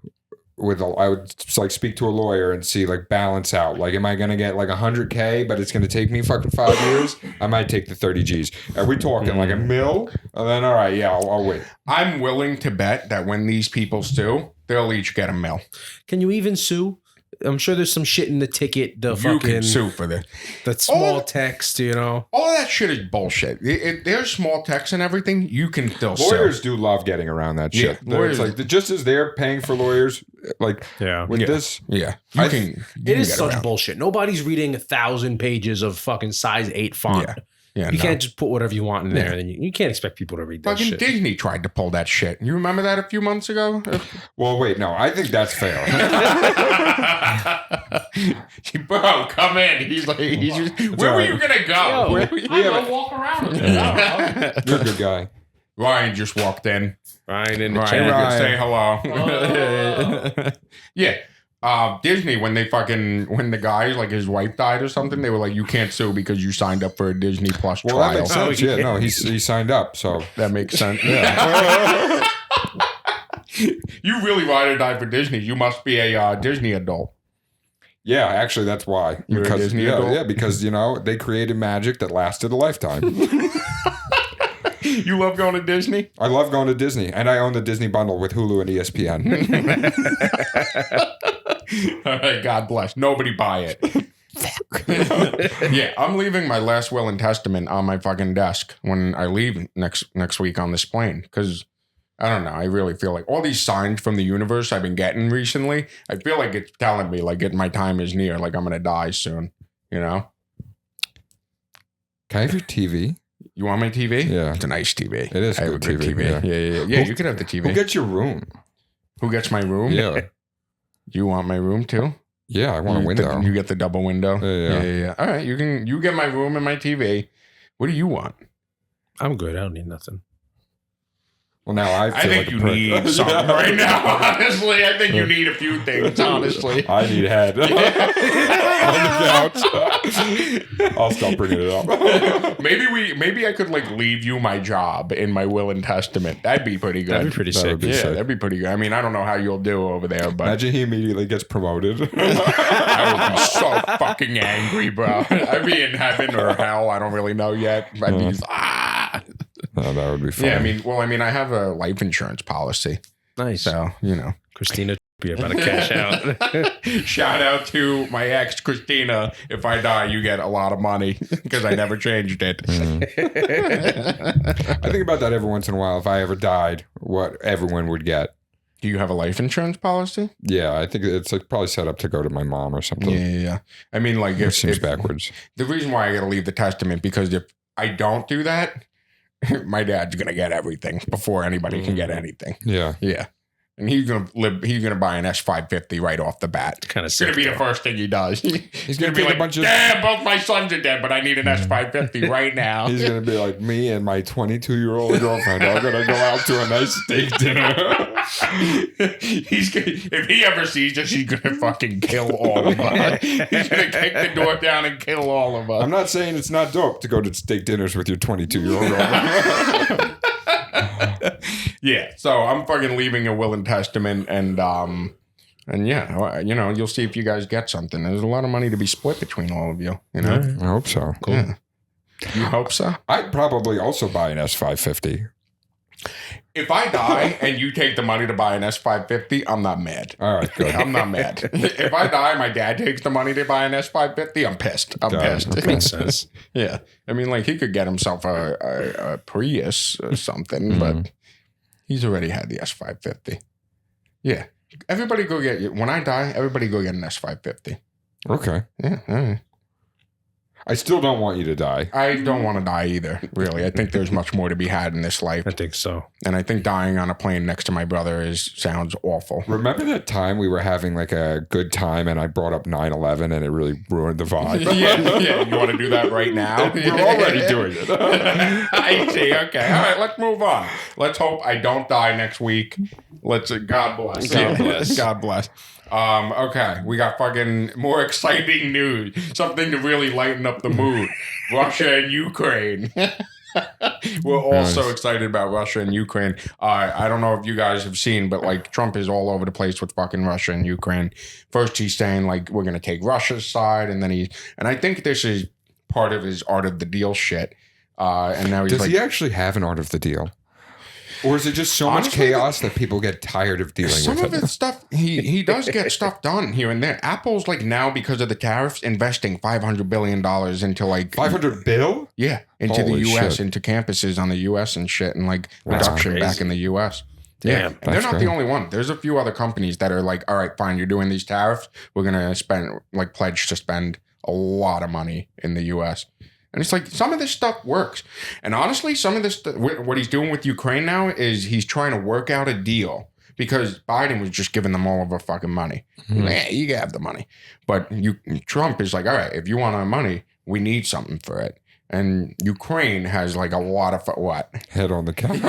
I would like speak to a lawyer and see, like, balance out. Like, am I going to get like 100K, but it's going to take me fucking 5 years? I might take the 30 G's. Are we talking like a mil? And then, all right, yeah, I'll wait. I'm willing to bet that when these people sue, they'll each get a mil. Can you even sue? I'm sure there's some shit in the ticket. The You fucking can sue for this. that small Oh. text. All of that shit is bullshit. There's small text and everything. You can still Lawyers sue. do love getting around that Yeah, shit. lawyers- It's like, just as they're paying for lawyers, like, Yeah. with Yeah. this, Yeah, I- you It can is get such around. bullshit. Nobody's reading 1,000 pages of fucking size 8 font. Yeah, You no. can't just put whatever you want in there, and you can't expect people to read that Fucking shit. Disney tried to pull that shit. You remember that a few months ago? well, wait, no, I think that's fair. Bro, come in. He's like, where were you gonna go? Yo, Where were you- I'm gonna walk around. You're a good guy. Ryan just walked in. Ryan in the Ryan, you chat. can say hello. Yeah. Disney, when the guy, like, his wife died or something, they were like, you can't sue because you signed up for a Disney Plus Well, trial. that makes sense. Yeah, no, he signed up, so. That makes sense. Yeah. You really ride or die for Disney. You must be a Disney adult. Yeah, actually, that's why. You're a Disney adult? Yeah, because, they created magic that lasted a lifetime. You love going to Disney? I love going to Disney, and I own the Disney bundle with Hulu and ESPN. All right, God bless. Nobody buy it. Yeah, I'm leaving my last will and testament on my fucking desk when I leave next week on this plane, because I don't know. I really feel like all these signs from the universe I've been getting recently, I feel like it's telling me, like, my time is near, like I'm going to die soon, you know? Can I have your TV? You want my TV? Yeah. It's a nice TV. It is I have good a good TV, TV. yeah. Yeah, you can have the TV. Who gets your room? Who gets my room? Yeah. You want my room too? Yeah, I want a window. You get the double window. Yeah. All right, you get my room and my TV. What do you want? I'm good. I don't need nothing. Well, now I feel I think like a you prick. need something right now. Honestly, I think you need a few things. Honestly, I need head on the couch. I'll stop bringing it up. maybe I could, like, leave you my job in my will and testament. That'd be pretty good. That'd be pretty That sick. would be Yeah, sick. that'd be pretty good. I mean, I don't know how you'll do over there, but Imagine he immediately gets promoted. I would be so fucking angry, bro. I'd be in heaven or hell. I don't really know yet. I'd be Oh, that would be fun. Yeah, I mean, I have a life insurance policy, Nice. so you know. Christina, you're about to cash out. Shout out to my ex, Christina. If I die, you get a lot of money because I never changed it. I think about that every once in a while. If I ever died, what everyone would get. Do you have a life insurance policy? Yeah, I think it's like probably set up to go to my mom or something. Yeah. I mean, like, It seems backwards. The reason why I got to leave the testament, because if I don't do that, my dad's going to get everything before anybody can get anything. Yeah. Yeah. And he's gonna buy an S550 right off the bat. Kind of It's gonna be the first thing he does. He's gonna be take like, a bunch of. damn, both my sons are dead, but I need an S550 right now. He's gonna be like, me and my 22-year-old girlfriend are gonna go out to a nice steak dinner. If he ever sees us, he's gonna fucking kill all of us. He's gonna kick the door down and kill all of us. I'm not saying it's not dope to go to steak dinners with your 22-year-old girlfriend. Yeah, so I'm fucking leaving a will and testament, and yeah, you know, you'll see if you guys get something. There's a lot of money to be split between all of you. You know, I hope so. Cool. Yeah. You hope so. I'd probably also buy an S550. If I die and you take the money to buy an S550, I'm not mad. All right, good. I'm not mad. If I die, my dad takes the money to buy an S550, I'm pissed. I'm Got it. pissed. That makes sense. Yeah. I mean, like, he could get himself a Prius or something, but he's already had the S550. Yeah. Everybody go get, when I die, everybody go get an S550. Okay. Yeah. All right. I still don't want you to die. I don't want to die either, really. I think there's much more to be had in this life. I think so. And I think dying on a plane next to my brother sounds awful. Remember that time we were having like a good time and I brought up 9/11 and it really ruined the vibe? Yeah. You want to do that right now? We're already doing it. I see. Okay. All right. Let's move on. Let's hope I don't die next week. God bless. God bless. God bless. Okay. We got fucking more exciting news. Something to really lighten up the mood. Russia and Ukraine. We're all so excited about Russia and Ukraine. I don't know if you guys have seen, but like Trump is all over the place with fucking Russia and Ukraine. First he's saying like we're gonna take Russia's side, and then and I think this is part of his art of the deal shit. And now he's Does like, he actually have an art of the deal? Or is it just so much Honestly, chaos that people get tired of dealing some with of it? his stuff, he does get stuff done here and there. Apple's like now, because of the tariffs, investing $500 billion into like 500 bill? Yeah, into Holy the U.S., shit. into campuses on the U.S. and shit, and like That's production crazy. back in the U.S. Damn, Yeah, and they're that's not great. the only one. There's a few other companies that are like, all right, fine, you're doing these tariffs. We're gonna pledge to spend a lot of money in the U.S. And it's like some of this stuff works. And honestly, some of this, what he's doing with Ukraine now is he's trying to work out a deal, because Biden was just giving them all of our fucking money. Yeah, you can have the money. But Trump is like, all right, if you want our money, we need something for it. And Ukraine has like a lot of what? Head on the couch.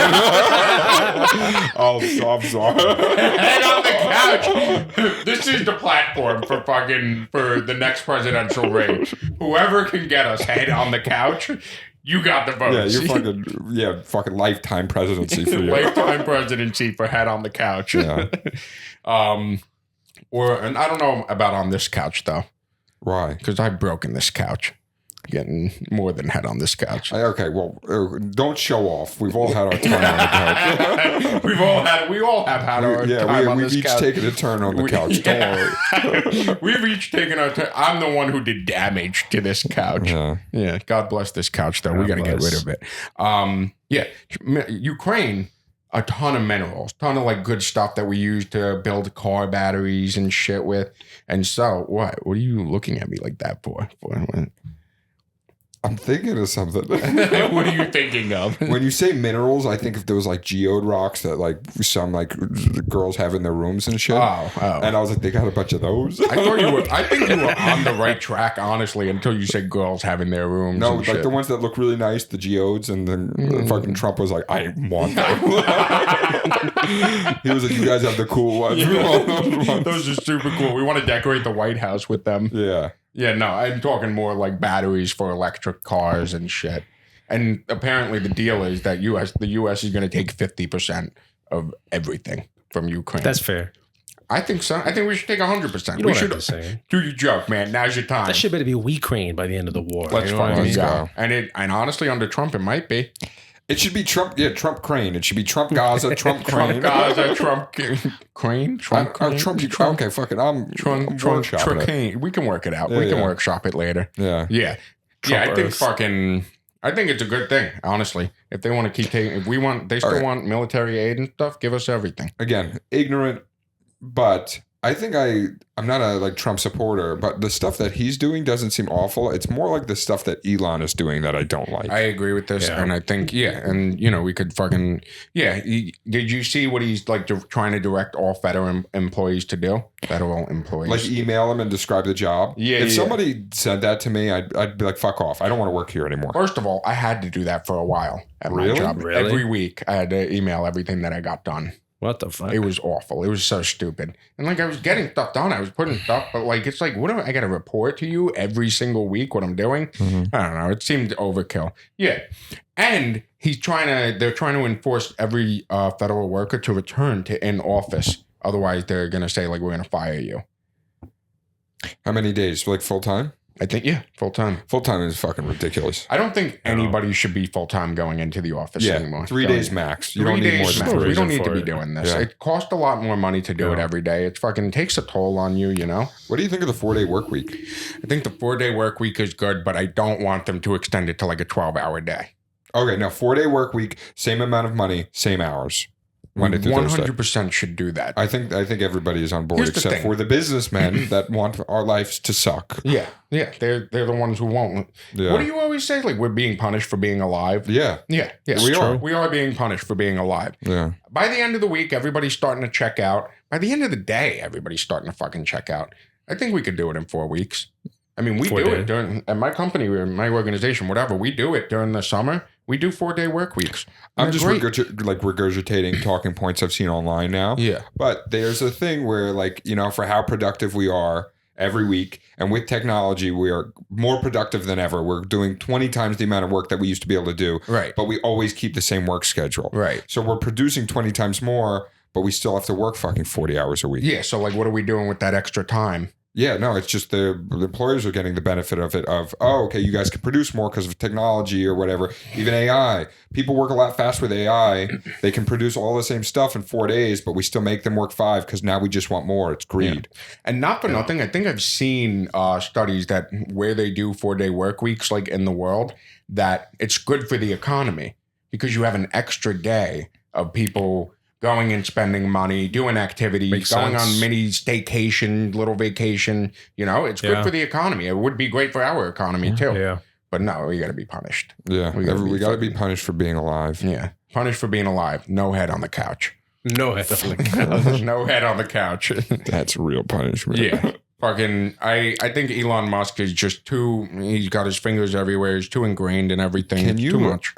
I'm sorry. Head on the couch. This is the platform for the next presidential race. Whoever can get us head on the couch, you got the votes. Yeah, you're fucking lifetime presidency for you. Lifetime presidency for head on the couch. Yeah. And I don't know about on this couch though, Why? because I've broken this couch. Getting more than head on this couch. Okay, well, don't show off. We've all had our time on the couch. we all have had our time on we've this each couch. taken a turn on the couch. Don't worry. We've each taken our turn. I'm the one who did damage to this couch. Yeah. God bless this couch, though. We got to get rid of it. Ukraine, a ton of minerals, ton of like good stuff that we use to build car batteries and shit with. And so, what are you looking at me like that for? I'm thinking of something. What are you thinking of? When you say minerals, I think of those like geode rocks that like some like girls have in their rooms and shit. Oh. And I was like, they got a bunch of those. I think you were on the right track, honestly, until you said girls having their rooms. No, and like shit. the ones that look really nice, the geodes, and then fucking Trump was like, I want those. He was like, you guys have the cool ones. We want those ones. Those are super cool. We want to decorate the White House with them. Yeah. Yeah, no, I'm talking more like batteries for electric cars and shit. And apparently the deal is that the U.S. is going to take 50% of everything from Ukraine. That's fair. I think so. I think we should take 100%. You know We what should I'm saying. do your joke, man. Now's your time. That shit better be Ukraine by the end of the war. Let's you know what I fucking mean? go. And honestly, under Trump, it might be. It should be Trump. Yeah, Trump Crane. It should be Trump Gaza, Trump Crane. Gaza, Trump Crane, Trump Crane. Trump. Okay, fuck it. I'm Trump workshopping it. Crane. We can work it out. Yeah, We can yeah. workshop it later. Yeah. Yeah. Trump I think Earth. I think it's a good thing, honestly. If they want to keep taking, if we want, they still Okay. want military aid and stuff, give us everything. Again, ignorant, but I think I'm not a like Trump supporter, but the stuff that he's doing doesn't seem awful. It's more like the stuff that Elon is doing that I don't like. I agree with this. Yeah. And I think, and we could fucking, did you see what he's like trying to direct all federal employees to do? Federal employees. Like email him and describe the job. Yeah, If yeah. somebody said that to me, I'd be like, fuck off. I don't want to work here anymore. First of all, I had to do that for a while at my Really? job. Really? Every week, I had to email everything that I got done. What the fuck? It was awful. It was so stupid. And like I was getting stuff done. I was putting stuff, but like it's like, what do I got to report to you every single week what I'm doing? Mhm. I don't know. It seemed overkill. Yeah. And they're trying to enforce every federal worker to return to in office. Otherwise, they're going to say like, we're going to fire you. How many days? Like full time? I think, full time. Full time is fucking ridiculous. I don't think anybody should be full time going into the office Yeah, anymore. 3 days max. You 3 don't need days more than max. that. We don't reason need to for be it. doing this. Yeah. It costs a lot more money to do it Yeah. every day. It fucking takes a toll on you, you know? What do you think of the 4-day work week? I think the 4-day work week is good, but I don't want them to extend it to like a 12-hour day. Okay, now 4-day work week, same amount of money, same hours. Monday through Thursday. 100% should do that. I think everybody is on board Here's the except thing. for the businessmen that want our lives to suck. Yeah, they're the ones who won't. Yeah. What do you always say? Like we're being punished for being alive. Yeah. Yeah, We are. We are being punished for being alive. Yeah. By the end of the week, everybody's starting to check out. By the end of the day, everybody's starting to fucking check out. I think we could do it in 4 weeks. I mean, we 4 do days. it during at my company or my organization, whatever. We do it during the summer. We do 4-day work weeks. I'm They're just great. regurgitating talking points I've seen online now. Yeah. But there's a thing where, like, for how productive we are every week, and with technology, we are more productive than ever. We're doing 20 times the amount of work that we used to be able to do. Right. But we always keep the same work schedule. Right. So we're producing 20 times more, but we still have to work fucking 40 hours a week. Yeah. So, like, what are we doing with that extra time? Yeah, no, it's just the employers are getting the benefit of it okay, you guys can produce more because of technology or whatever. Even AI. People work a lot faster with AI. They can produce all the same stuff in 4 days, but we still make them work 5 because now we just want more. It's greed. And not for nothing, I think I've seen studies that where they do 4-day work weeks, like in the world, that it's good for the economy because you have an extra day of people going and spending money, doing activities, Makes going sense. on mini staycation, little vacation. It's good Yeah. for the economy. It would be great for our economy too. Yeah. But no, we got to be punished. Yeah, We gotta be we got to be fucking- punished for being alive. Yeah. Punished for being alive. No head on the couch. No head on the couch. No head on the couch. That's real punishment. Yeah. Fucking, I think Elon Musk is just he's got his fingers everywhere. He's too ingrained in everything. Can It's you? too much.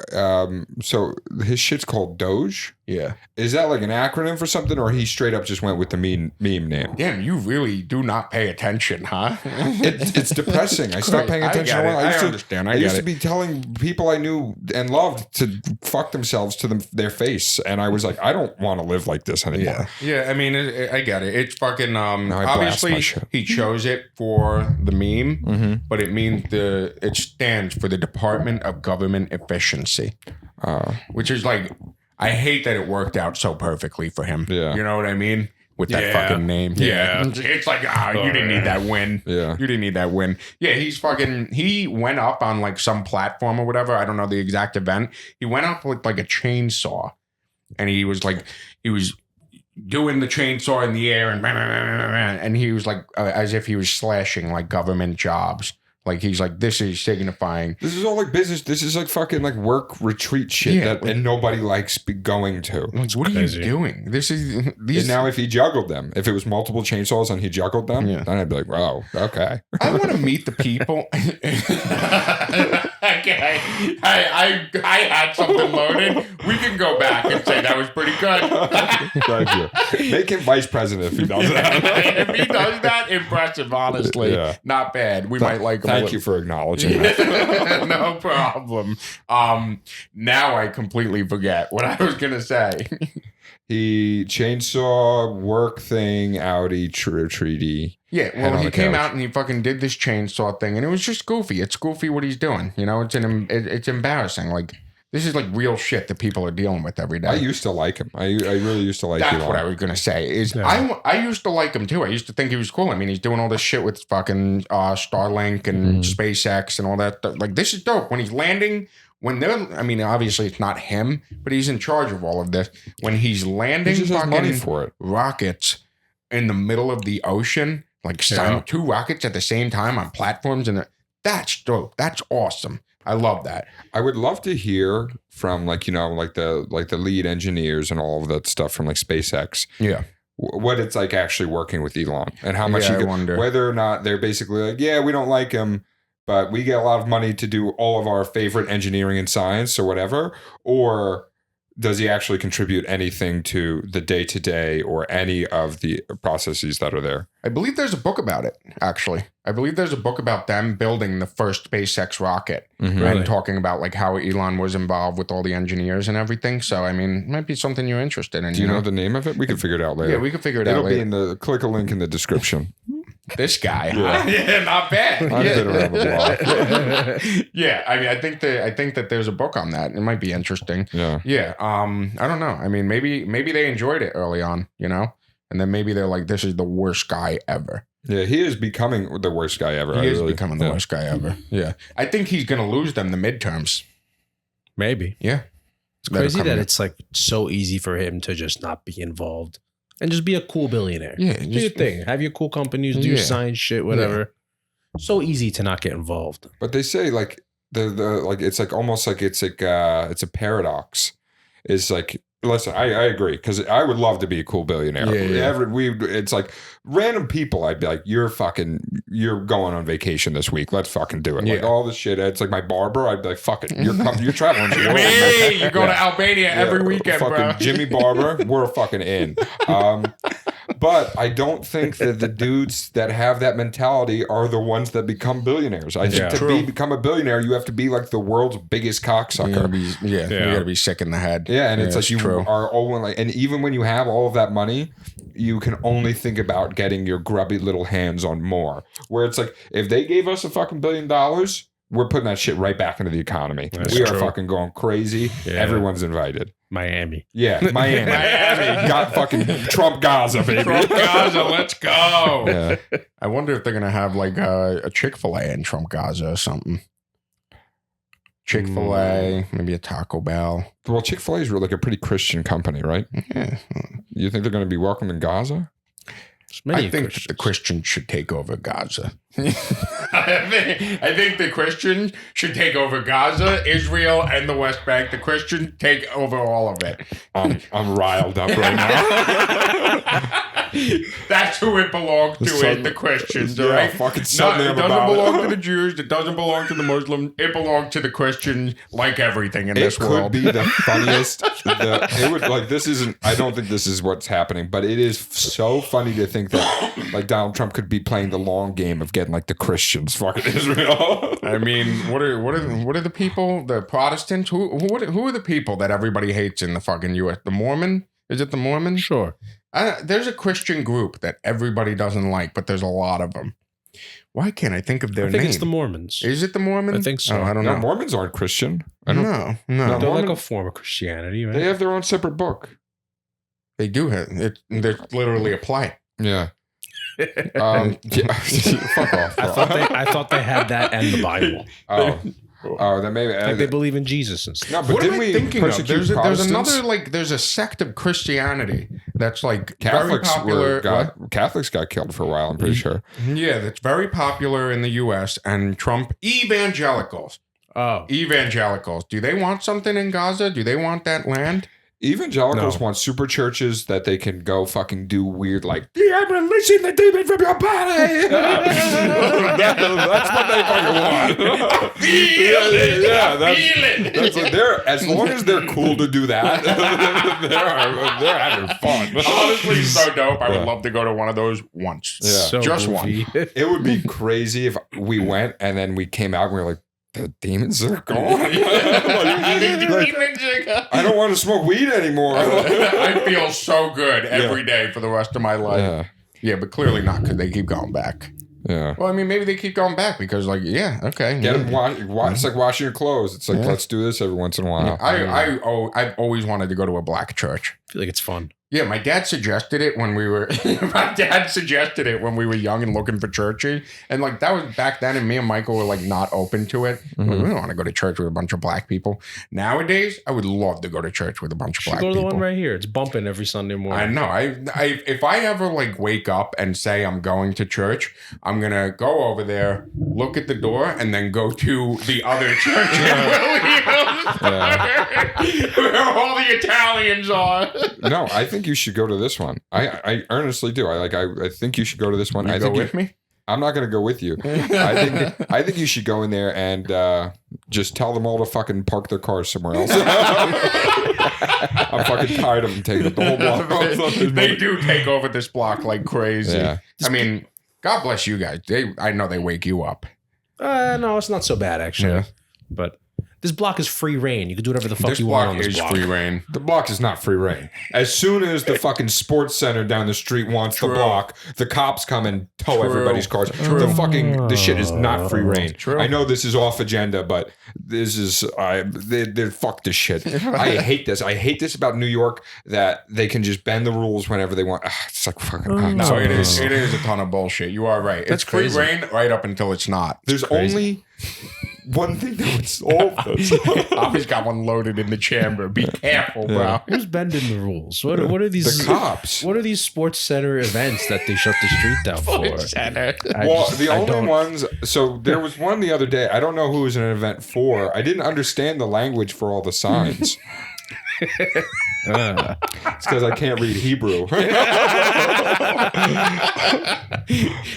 So his shit's called Doge. Yeah. Is that like an acronym for something, or he straight up just went with the meme name? Damn, you really do not pay attention, huh? It's depressing. I stopped paying I attention. get it. I used to understand. I used to be telling people I knew and loved to fuck themselves to their face, and I was like, I don't want to live like this anymore. Yeah. I mean, I get it. It's fucking. I blast my Obviously, shit. he chose it for the meme, Mm-hmm. but it means it stands for the Department of Government Efficiency, which is like, I hate that it worked out so perfectly for him. Yeah. You know what I mean? With that Yeah. fucking name. Yeah. It's like, you didn't need that win. Yeah. You didn't need that win. Yeah, he went up on like some platform or whatever. I don't know the exact event. He went up with like a chainsaw and he was doing the chainsaw in the air and he was like, as if he was slashing like government jobs. Like he's like, this is signifying. This is all like business. This is like fucking like work retreat shit Yeah. and nobody likes going to. Like, what are Crazy. you doing? This is And these. now if he juggled them, if it was multiple chainsaws and he juggled them, Yeah. then I'd be like, wow, okay. I want to meet the people. Okay, I had something loaded. We can go back and say that was pretty good. Thank you. Make him vice president if he does that. If he does that, impressive, honestly. Yeah. Not bad. We might like him. Thank you for acknowledging that. No problem. Now I completely forget what I was gonna say. He chainsaw work thing, Audi treaty. Yeah, Head well, on he the came couch. out and he fucking did this chainsaw thing, and it was just goofy. It's goofy what he's doing. It's embarrassing. Like This is like real shit that people are dealing with every day. I used to like him. I really used to like That's Elon. what I was gonna say. I used to like him too. I used to think he was cool. I mean, he's doing all this shit with fucking Starlink and SpaceX and all that. Like, this is dope. When he's landing, I mean, obviously it's not him, but he's in charge of all of this. When he's landing, He just has fucking money for it. rockets in the middle of the ocean, like two rockets at the same time on platforms, and that's dope. That's awesome. I love that. I would love to hear from like the lead engineers and all of that stuff from like SpaceX. Yeah. What it's like actually working with Elon and how much I wonder. whether or not they're basically like, yeah, we don't like him, but we get a lot of money to do all of our favorite engineering and science or whatever, or does he actually contribute anything to the day-to-day or any of the processes that are there? I believe there's a book about it, actually. I believe there's a book about them building the first SpaceX rocket and talking about like how Elon was involved with all the engineers and everything. So, I mean, it might be something you're interested in. Do you know the name of it? We can figure it out later. Yeah, we can figure it out It'll later. be in the, click a link in the description. This guy, huh? Yeah, not bad. I've been around the block. Yeah, I mean, I think that there's a book on that. It might be interesting. Yeah. Yeah. I don't know. I mean, maybe they enjoyed it early on, you know, and then maybe they're like, this is the worst guy ever. Yeah, he is becoming the worst guy ever. He is becoming the worst guy ever. Yeah, I think he's gonna lose them the midterms. Maybe. Yeah, It's crazy that it's like so easy for him to just not be involved and just be a cool billionaire. Yeah, do your thing. Have your cool companies, do your science shit, whatever. So easy to not get involved. But they say like the like it's like almost like it's a paradox. It's like, listen, I agree, because I would love to be a cool billionaire. It's like random people. I'd be like, you're going on vacation this week. Let's fucking do it. Like all this shit. It's like my barber. I'd be like, fuck it. You're traveling. The world, hey, you're going to Albania every weekend, fucking bro. Jimmy Barber. We're fucking in. But I don't think that the dudes that have that mentality are the ones that become billionaires. I think to become a billionaire, you have to be like the world's biggest cocksucker. You gotta be sick in the head. Yeah, and it's like you true. are all like, and even when you have all of that money, you can only think about getting your grubby little hands on more. Where it's like, if they gave us a fucking $1 billion, we're putting that shit right back into the economy. We are fucking going crazy. Yeah. Everyone's invited. Miami. Yeah, Miami. Miami. Got fucking Trump Gaza, baby. Trump Gaza, let's go. Yeah. I wonder if they're going to have like a Chick-fil-A in Trump Gaza or something. Chick-fil-A, maybe a Taco Bell. Well, Chick-fil-A is like a pretty Christian company, right? Yeah. You think they're going to be welcome in Gaza? I think that the Christians should take over Gaza. I think the Christians should take over Gaza, Israel, and the West Bank. The Christians take over all of it. I'm riled up right now. That's who it belongs to, the Christians, all right? Fucking It doesn't belong to the Jews. It doesn't belong to the Muslims. It belongs to the Christians, like everything in this world. It could be the funniest. This isn't. I don't think this is what's happening, but it is so funny to think that like Donald Trump could be playing the long game of getting like the Christians fucking Israel. I mean, what are the people? The Protestants? Who are the people that everybody hates in the fucking U.S.? The Mormon? Is it the Mormon? Sure. There's a Christian group that everybody doesn't like, but there's a lot of them. Why can't I think of their name? I think it's the Mormons. Is it the Mormons? I think so. Oh, I don't know. Mormons aren't Christian. No. They're like a form of Christianity, right? They have their own separate book. They do have it. They're literally a plight. Yeah. Fuck off. I thought they had that and the Bible. Oh, then maybe Like they believe in Jesus and stuff. no. But What am I thinking of? There's Protestants? there's a sect of Christianity that's like Catholics very popular. Catholics got killed for a while. I'm pretty sure. Yeah, that's very popular in the U.S. and Trump evangelicals. Oh, Evangelicals. Do they want something in Gaza? Do they want that land? Evangelicals want super churches that they can go fucking do weird, like, I'm releasing the demon from your body. That's what they fucking want. Feel it. That's what they're, as long as they're cool to do that, they're having fun. Honestly, so dope. I would love to go to one of those once. Yeah. so Just goofy. one. It would be crazy if we went and then we came out and we were like, the demons are gone. I don't want to smoke weed anymore. I feel so good every day for the rest of my life. Yeah. Yeah, but clearly not because they keep going back. Yeah. Well, I mean, maybe they keep going back because, like, yeah, okay. Get them it's like washing your clothes. It's like, let's do this every once in a while. I've always wanted to go to a black church. I feel like it's fun. Yeah, my dad suggested it when we were young and looking for churchy. And like that was back then, and me and Michael were like not open to it. We don't want to go to church with a bunch of black people. Nowadays, I would love to go to church with a bunch of black Go to people. the one right here. It's bumping every Sunday morning. I know. If I ever like wake up and say I'm going to church, I'm gonna go over there, look at the door, and then go to the other church where all the Italians are. No, I think you should go to this one. I earnestly do. I think you should go to this one. You I go think with me? I'm not going to go with you. I think you should go in there and just tell them all to fucking park their cars somewhere else. I'm fucking tired of them taking up the whole block. They do take over this block like crazy. Yeah. I mean, God bless you guys. I know they wake you up. No, it's not so bad actually. Yeah. But this block is free reign. You can do whatever the fuck This you want block on this is block. free reign. The block is not free reign. As soon as the fucking sports center down the street wants the block, the cops come and tow everybody's cars. The shit is not free reign. True. I know this is off agenda, but this is they're fuck this shit. I hate this. I hate this about New York that they can just bend the rules whenever they want. It's like fucking. No, it is a ton of bullshit. You are right. That's It's free crazy. reign right up until it's not. There's only one thing that would solve this. Always got one loaded in the chamber. Be careful, bro. Who's bending the rules? What are these? The cops. What are these sports center events that they shut the street down for? Well, the only ones. So there was one the other day. I don't know who was an event for. I didn't understand the language for all the signs. It's because I can't read Hebrew.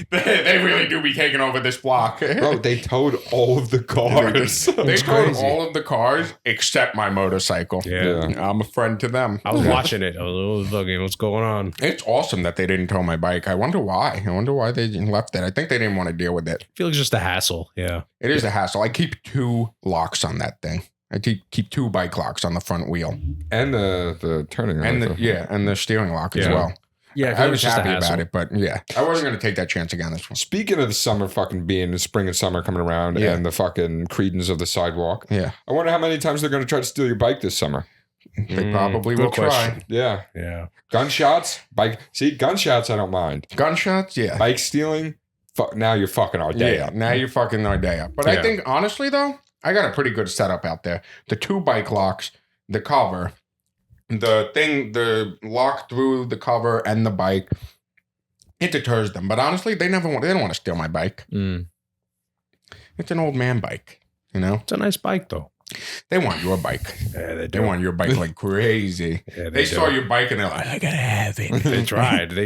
They really do be taking over this block. Bro, they towed all of the cars. They towed all of the cars except my motorcycle. Yeah. I'm a friend to them. I was watching it. I was fucking, what's going on? It's awesome that they didn't tow my bike. I wonder why. I wonder why they left it. I think they didn't want to deal with it. I feel like it's just a hassle. Yeah. It is a hassle. I keep 2 locks on that thing. I keep 2 bike locks on the front wheel. And the turning. And the steering lock as Yeah. well. Yeah. I was happy about it, but yeah. I wasn't going to take that chance again this one. Speaking of the summer fucking being the spring and summer coming around Yeah. and the fucking credence of the sidewalk, Yeah. I wonder how many times they're going to try to steal your bike this summer. They probably good will question. try. Yeah. Yeah. Gunshots, gunshots, I don't mind. Gunshots, yeah. Bike stealing, now you're fucking our day Yeah, up. now you're fucking our day up. But I Yeah. think, honestly, though, I got a pretty good setup out there. The 2 bike locks, the cover, the lock through the cover and the bike, it deters them. But honestly, they don't want to steal my bike. It's an old man bike, you know? It's a nice bike though. They want your bike. Yeah, they They want your bike like crazy. Yeah, They saw your bike and they're like, I gotta have it. They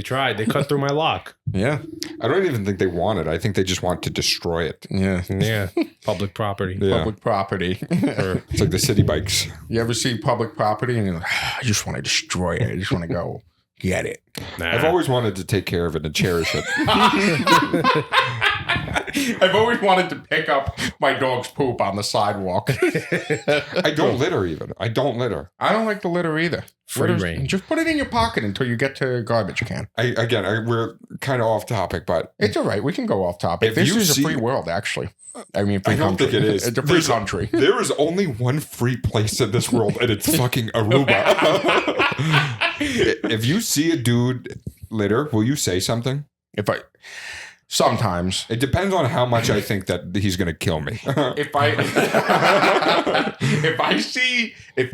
tried. They cut through my lock. Yeah. I don't even think they want it. I think they just want to destroy it. Yeah. Yeah. Public property. Yeah. Public property. It's like the city bikes. You ever see public property and you're like, I just want to destroy it. I just want to go get it. Nah. I've always wanted to take care of it and cherish it. I've always wanted to pick up my dog's poop on the sidewalk. I don't litter even. I don't litter. I don't like the litter either. Free reign. Just put it in your pocket until you get to a garbage can. We're kind of off topic, but It's all right. We can go off topic. If This you is see- a free world, actually. I mean, free I don't country. think it is. It's a free country. there is only one free place in this world, and it's fucking Aruba. If you see a dude litter, will you say something? Sometimes. It depends on how much I think that he's going to kill me. If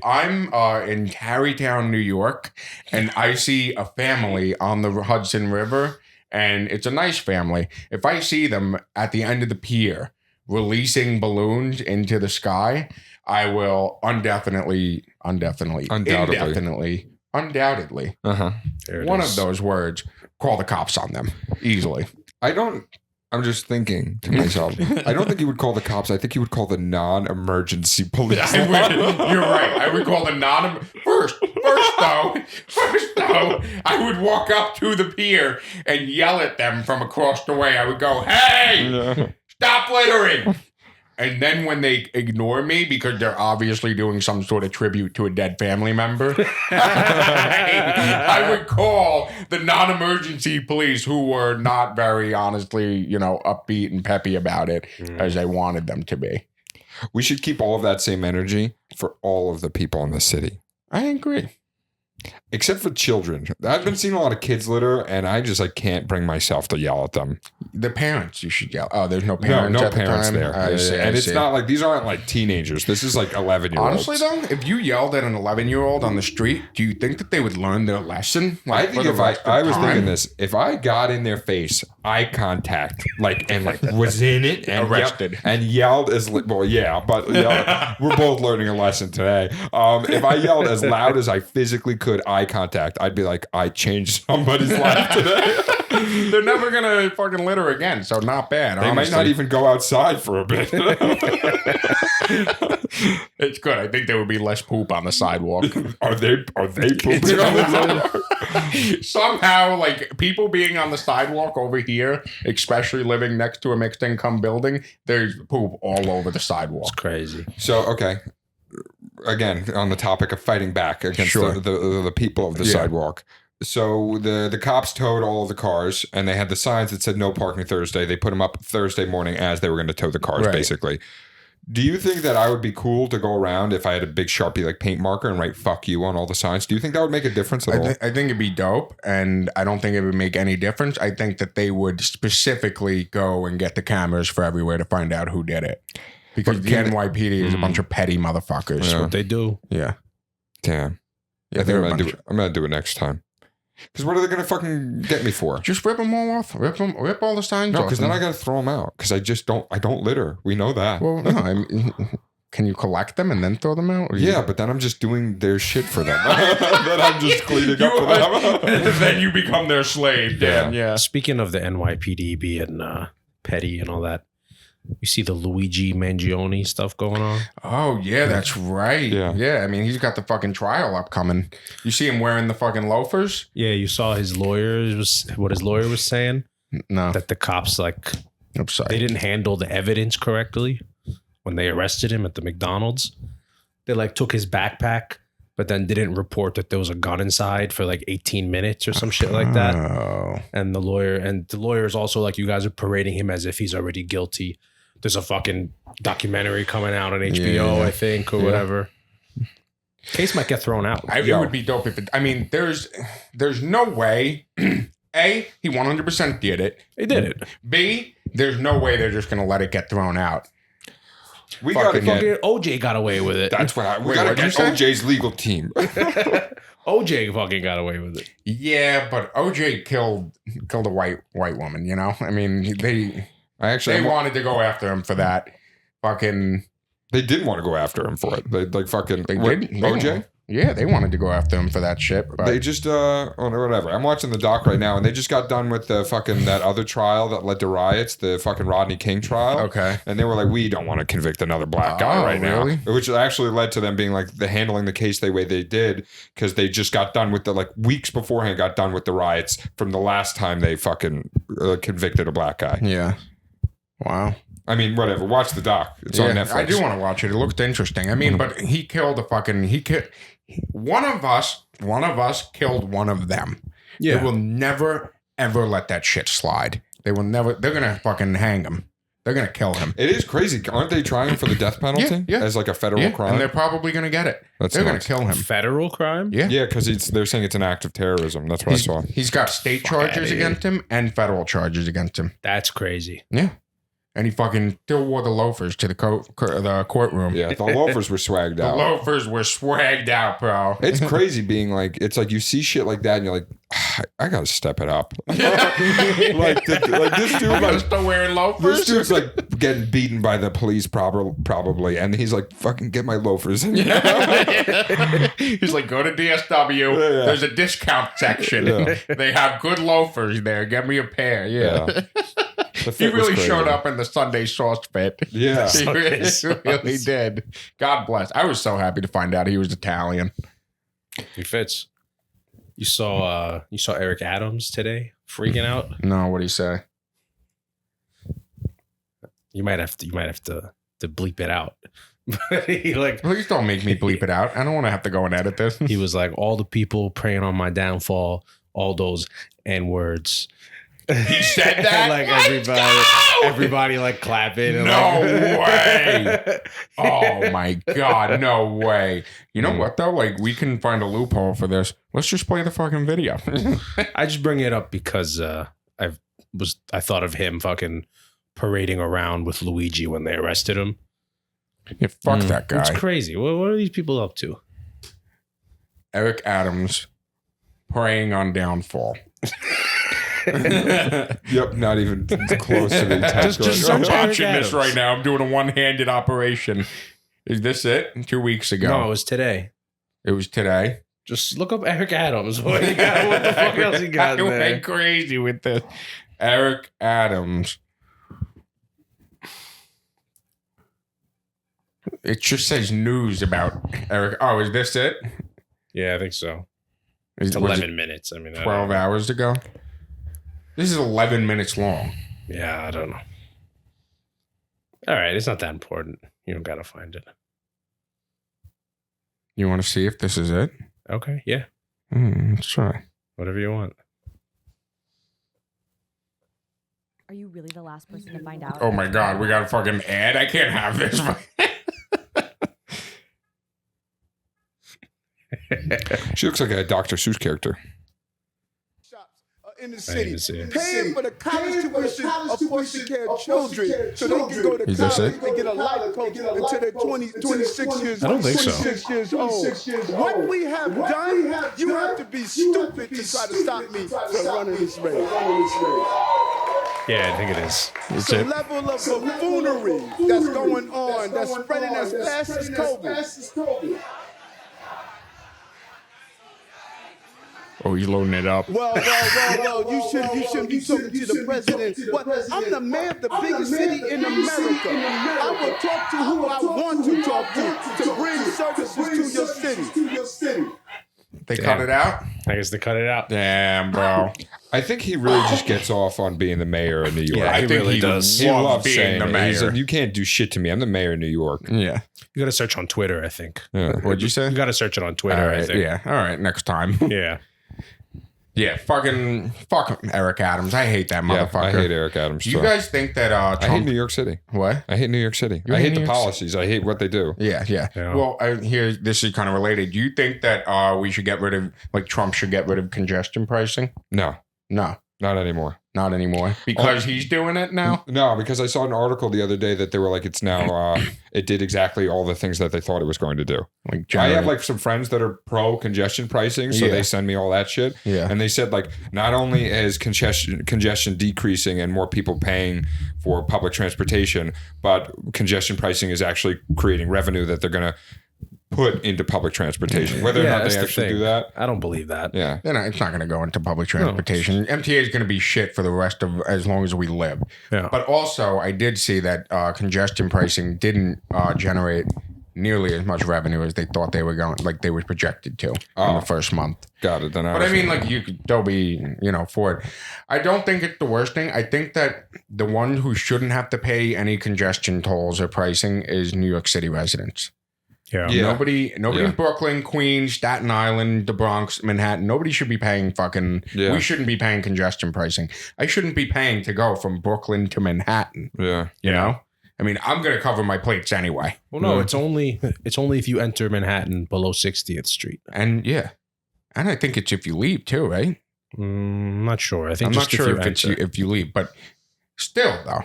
I'm in Tarrytown, New York, and I see a family on the Hudson River, and it's a nice family, if I see them at the end of the pier releasing balloons into the sky, I will undoubtedly, Undoubtedly. Uh-huh. There it one is. of those words, call the cops on them easily. I'm just thinking to myself, I don't think he would call the cops. I think he would call the non-emergency police. You're right. I would call the first though, I would walk up to the pier and yell at them from across the way. I would go, "Hey, stop littering! And then when they ignore me because they're obviously doing some sort of tribute to a dead family member, I would call the non-emergency police who were not very honestly, upbeat and peppy about it as I wanted them to be. We should keep all of that same energy for all of the people in the city. I agree. Except for children. I've been seeing a lot of kids litter, and I just can't bring myself to yell at them. The parents, you should yell. Oh, there's no parents. No at the parents time? there. I see, and I it's see. not like these aren't teenagers. This is 11-year-olds. Honestly, though, if you yelled at an 11-year-old on the street, do you think that they would learn their lesson? I think for the if rest of I was time? thinking this, if I got in their face, eye contact, was in it and Arrested. and yelled as we're both learning a lesson today. If I yelled as loud as I physically could, eye contact, I'd be like, I changed somebody's life today. They're never gonna fucking litter again, so not bad. They might not even go outside for a bit. It's good. I think there would be less poop on the sidewalk. Are they pooping on the sidewalk? Somehow, people being on the sidewalk over here, especially living next to a mixed income building, there's poop all over the sidewalk. It's crazy. So, okay. Again, on the topic of fighting back against Sure. the people of the sidewalk. So the cops towed all of the cars, and they had the signs that said no parking Thursday. They put them up Thursday morning as they were going to tow the cars, Right. basically. Do you think that I would be cool to go around if I had a big Sharpie paint marker and write "fuck you" on all the signs? Do you think that would make a difference at all? I think it'd be dope, and I don't think it would make any difference. I think that they would specifically go and get the cameras for everywhere to find out who did it. Because the NYPD is a bunch of petty motherfuckers. Yeah. What they do. Yeah. Damn. Yeah, I think they're I'm a gonna do bunch it. I'm gonna do it next time. Because what are they gonna fucking get me for? Just rip them all off. Rip all the signs No, off. because then I gotta throw them out. Because I don't litter. We know that. Well, no. Can you collect them and then throw them out? Or Yeah, but then I'm just doing their shit for them. Then I'm just cleaning up for them. then you become their slave. Dan. Yeah. Speaking of the NYPD being petty and all that, you see the Luigi Mangione stuff going on? Oh yeah, that's right. Yeah. I mean, he's got the fucking trial upcoming. You see him wearing the fucking loafers? Yeah, you saw what his lawyer was saying, No. that the cops I'm sorry. they didn't handle the evidence correctly when they arrested him at the McDonald's. They took his backpack, but then didn't report that there was a gun inside for 18 minutes or some shit like that. Oh. And the lawyer is also you guys are parading him as if he's already guilty. There's a fucking documentary coming out on HBO, Yeah. I think, or whatever. Case might get thrown out. It would be dope if it. I mean, there's no way. A, he 100% did it. They did it. B, there's no way they're just gonna let it get thrown out. We gotta Fucking get. OJ got away with it. That's what we Wait, gotta what'd you get say? OJ's legal team. OJ fucking got away with it. Yeah, but OJ killed a white woman. I mean, they wanted to go after him for that. Fucking. They didn't want to go after him for it. They fucking. They what, did. OJ? Yeah, they wanted to go after him for that shit. But They just whatever. I'm watching the doc right now, and they just got done with the fucking that other trial that led to riots, the fucking Rodney King trial. Okay. And they were like, we don't want to convict another black guy Oh, right really? now, which actually led to them being the handling the case the way they did because they just got done with the weeks beforehand got done with the riots from the last time they fucking convicted a black guy. Yeah. Wow. I mean, whatever. Watch the doc. It's on Netflix. I do want to watch it. It looked interesting. I mean, but he killed one of us killed one of them. Yeah. They will never ever let that shit slide. They will never. They're gonna fucking hang him. They're gonna kill him. It is crazy. Aren't they trying for the death penalty Yeah. as a federal crime? and they're probably gonna get it. That's they're nuts. gonna kill him. Federal crime? Yeah. Yeah, because they're saying it's an act of terrorism. That's what I saw. He's got state Fuck outta charges here. against him and federal charges against him. That's crazy. Yeah. And he fucking still wore the loafers to the courtroom. Yeah, the loafers were swagged The out. loafers were swagged out, bro. It's crazy being it's you see shit like that and you're like, I gotta step it up. This dude, I'm still wearing loafers. this dude's getting beaten by the police probably, and he's like, fucking get my loafers. He's like, go to DSW. Yeah. There's a discount section. Yeah. They have good loafers there. Get me a pair. Yeah. The He fit was really crazy. showed up in the Sunday sauce fit. Yeah. He really did. God bless. I was so happy to find out he was Italian. He fits. You saw Eric Adams today freaking out. No, what do you say? You might have to to bleep it out. But he like Please don't make me bleep it out. I don't want to have to go and edit this. he was like, all the people praying on my downfall, all those N words. He said that? Like everybody like clapping. And No like, way. Oh my God, no way. You know what though? Like we can find a loophole for this. Let's just play the fucking video. I just bring it up because I thought of him fucking parading around with Luigi when they arrested him. Yeah, fuck that guy. It's crazy. What are these people up to? Eric Adams preying on downfall. Yep, not even close to the task. Just I'm Eric watching Adams. this right now. I'm doing a one-handed operation. Is this it? 2 weeks ago. No, it was today. It was today. Just look up Eric Adams. What the fuck else he got I in there? went crazy with this. Eric Adams. It just says news about Eric. Oh, is this it? Yeah, I think so. Is, It's was 11 it minutes. I mean, 12 hours ago? This is 11 minutes long. Yeah, I don't know. All right, it's not that important. You don't gotta find it. You want to see if this is it? Okay, yeah, Let's try. whatever you want. Are you really the last person to find out? Oh my God, we got a fucking ad. I can't have this. She looks like a Dr. Seuss character. In the I didn't even city, see it. paying for the college tuition of foster care children so they can go to Is this college it? and get a life coach until they're 26 years I don't think so. 26 years old. What we have done, you have to be stupid to try to stop me from running this race. Yeah, I think it is. It's The it. level of buffoonery that's going on, that's spreading as fast as COVID. Oh, he's loading it up. Well, you shouldn't be talking to the president. What? I'm the mayor of the biggest city in America. I will talk to who I want to talk to bring services to your city. They cut it out? I guess they cut it out. Damn, bro. I think he really just gets off on being the mayor of New York. Yeah, I he think really he does. He loves loves being saying the it. mayor. He's like, you can't do shit to me. I'm the mayor of New York. Yeah. You gotta search on Twitter, I think. Yeah. What'd you say? You gotta search it on Twitter, All I right, think. yeah. All right, next time. Yeah. Yeah, fuck Eric Adams. I hate that Yeah, motherfucker. I hate Eric Adams. Do you too. guys think that I hate Trump... New York City. What? I hate New York City. You I hate hate New the York City? policies. I hate what they do. Yeah. Yeah. Well, this is kind of related. Do you think that we should get rid of, like, Trump should get rid of congestion pricing? No, No, not anymore. not anymore. Because he's doing it now? No, because I saw an article the other day that they were like, it's now, it did exactly all the things that they thought it was going to do. Like, I generate- have like some friends that are pro congestion pricing, so Yeah. they send me all that shit. Yeah. And they said like, not only is congestion decreasing and more people paying for public transportation, but congestion pricing is actually creating revenue that they're going to put into public transportation. Whether or Yeah, not that's they the actually thing. do that. I don't believe that. Yeah. Then it's not going to go into public transportation. MTA is going to be shit for the rest of as long as we live. Yeah. But also, I did see that congestion pricing didn't generate nearly as much revenue as they thought they were going, like they were projected to in the first month. Got it. Then But I mean, like they'll be, for it. I don't think it's the worst thing. I think that the one who shouldn't have to pay any congestion tolls or pricing is New York City residents. Yeah. Yeah. Nobody Yeah. in Brooklyn, Queens, Staten Island, the Bronx, Manhattan, nobody should be paying fucking, Yeah. we shouldn't be paying congestion pricing. I shouldn't be paying to go from Brooklyn to Manhattan, yeah. you know? I mean, I'm going to cover my plates anyway. Well, no, Yeah. it's only if you enter Manhattan below 60th Street. And yeah. And I think it's if you leave too, right? I'm not sure. I think I'm just not sure if if it's enter. if you leave, but still though,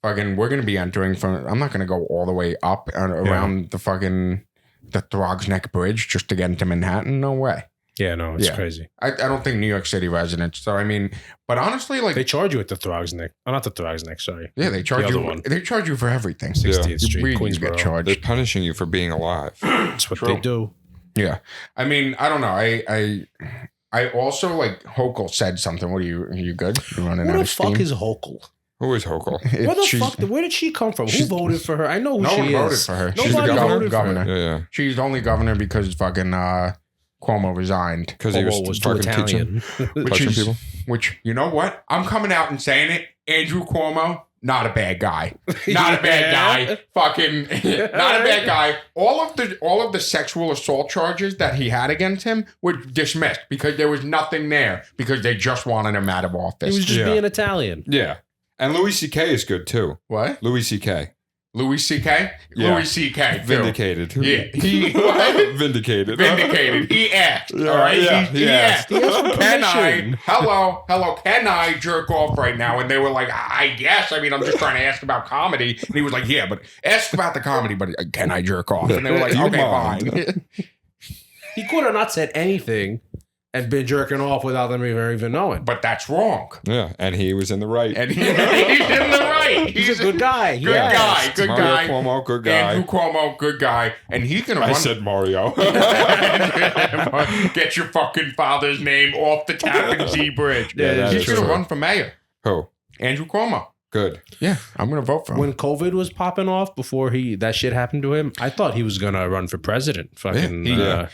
fucking, we're going to be entering from, I'm not going to go all the way up and around the fucking, the Throgs Neck Bridge just to get into Manhattan. No way. Yeah, no, it's Yeah. crazy. I don't think New York City residents. So I mean, but honestly, like They charge you at the Throgs Neck. Oh, not the Throgs Neck, sorry. yeah, they charge the other you. one. They charge you for everything. 60th You Street, really Queensboro. get They're charged. punishing you for being alive. That's what True. they do. Yeah, I mean, I don't know. I also like Hochul said something. What are you good? You running Who out the of steam? fuck is Hochul? Who is Hochul? Where the She's- fuck? Where did she come from? Who she's- voted for her? I know who No she one is. voted for her. Nobody She's the voted governor. for her. Yeah. She's only governor because fucking Cuomo resigned. Because he Hochul was, too fucking teaching. Italian. Which Punching is, people? which you know what? I'm coming out and saying it. Andrew Cuomo, not a bad guy. Not a bad guy. Fucking not a bad guy. All of the sexual assault charges that he had against him were dismissed because there was nothing there because they just wanted him out of office. He was just being Italian. Yeah. And Louis C.K. is good too. What? Louis C.K. Louis C.K.? Yeah. Louis C.K. too. Vindicated. Yeah. He what? Vindicated. Vindicated. He asked. Yeah, all right. yeah, he asked. He asked for Can permission. hello, can I jerk off right now? And they were like, I guess. I mean, I'm just trying to ask about comedy. And he was like, yeah, but ask about the comedy, but can I jerk off? And they were like, You okay, mind. fine. He could have not said anything and been jerking off without them even knowing. But that's wrong. Yeah, and he was in the right. And he's in the right. He's a good guy. Good guy. Good Mario guy. Cuomo, good guy. Andrew Cuomo, good guy. And he's going to I run. said Mario. Get your fucking father's name off the Tappan Zee Bridge. Yeah, that he's is going to true. run for mayor. Who? Andrew Cuomo. Good. Yeah, I'm going to vote for him. When COVID was popping off before that shit happened to him, I thought he was gonna run for president. Fucking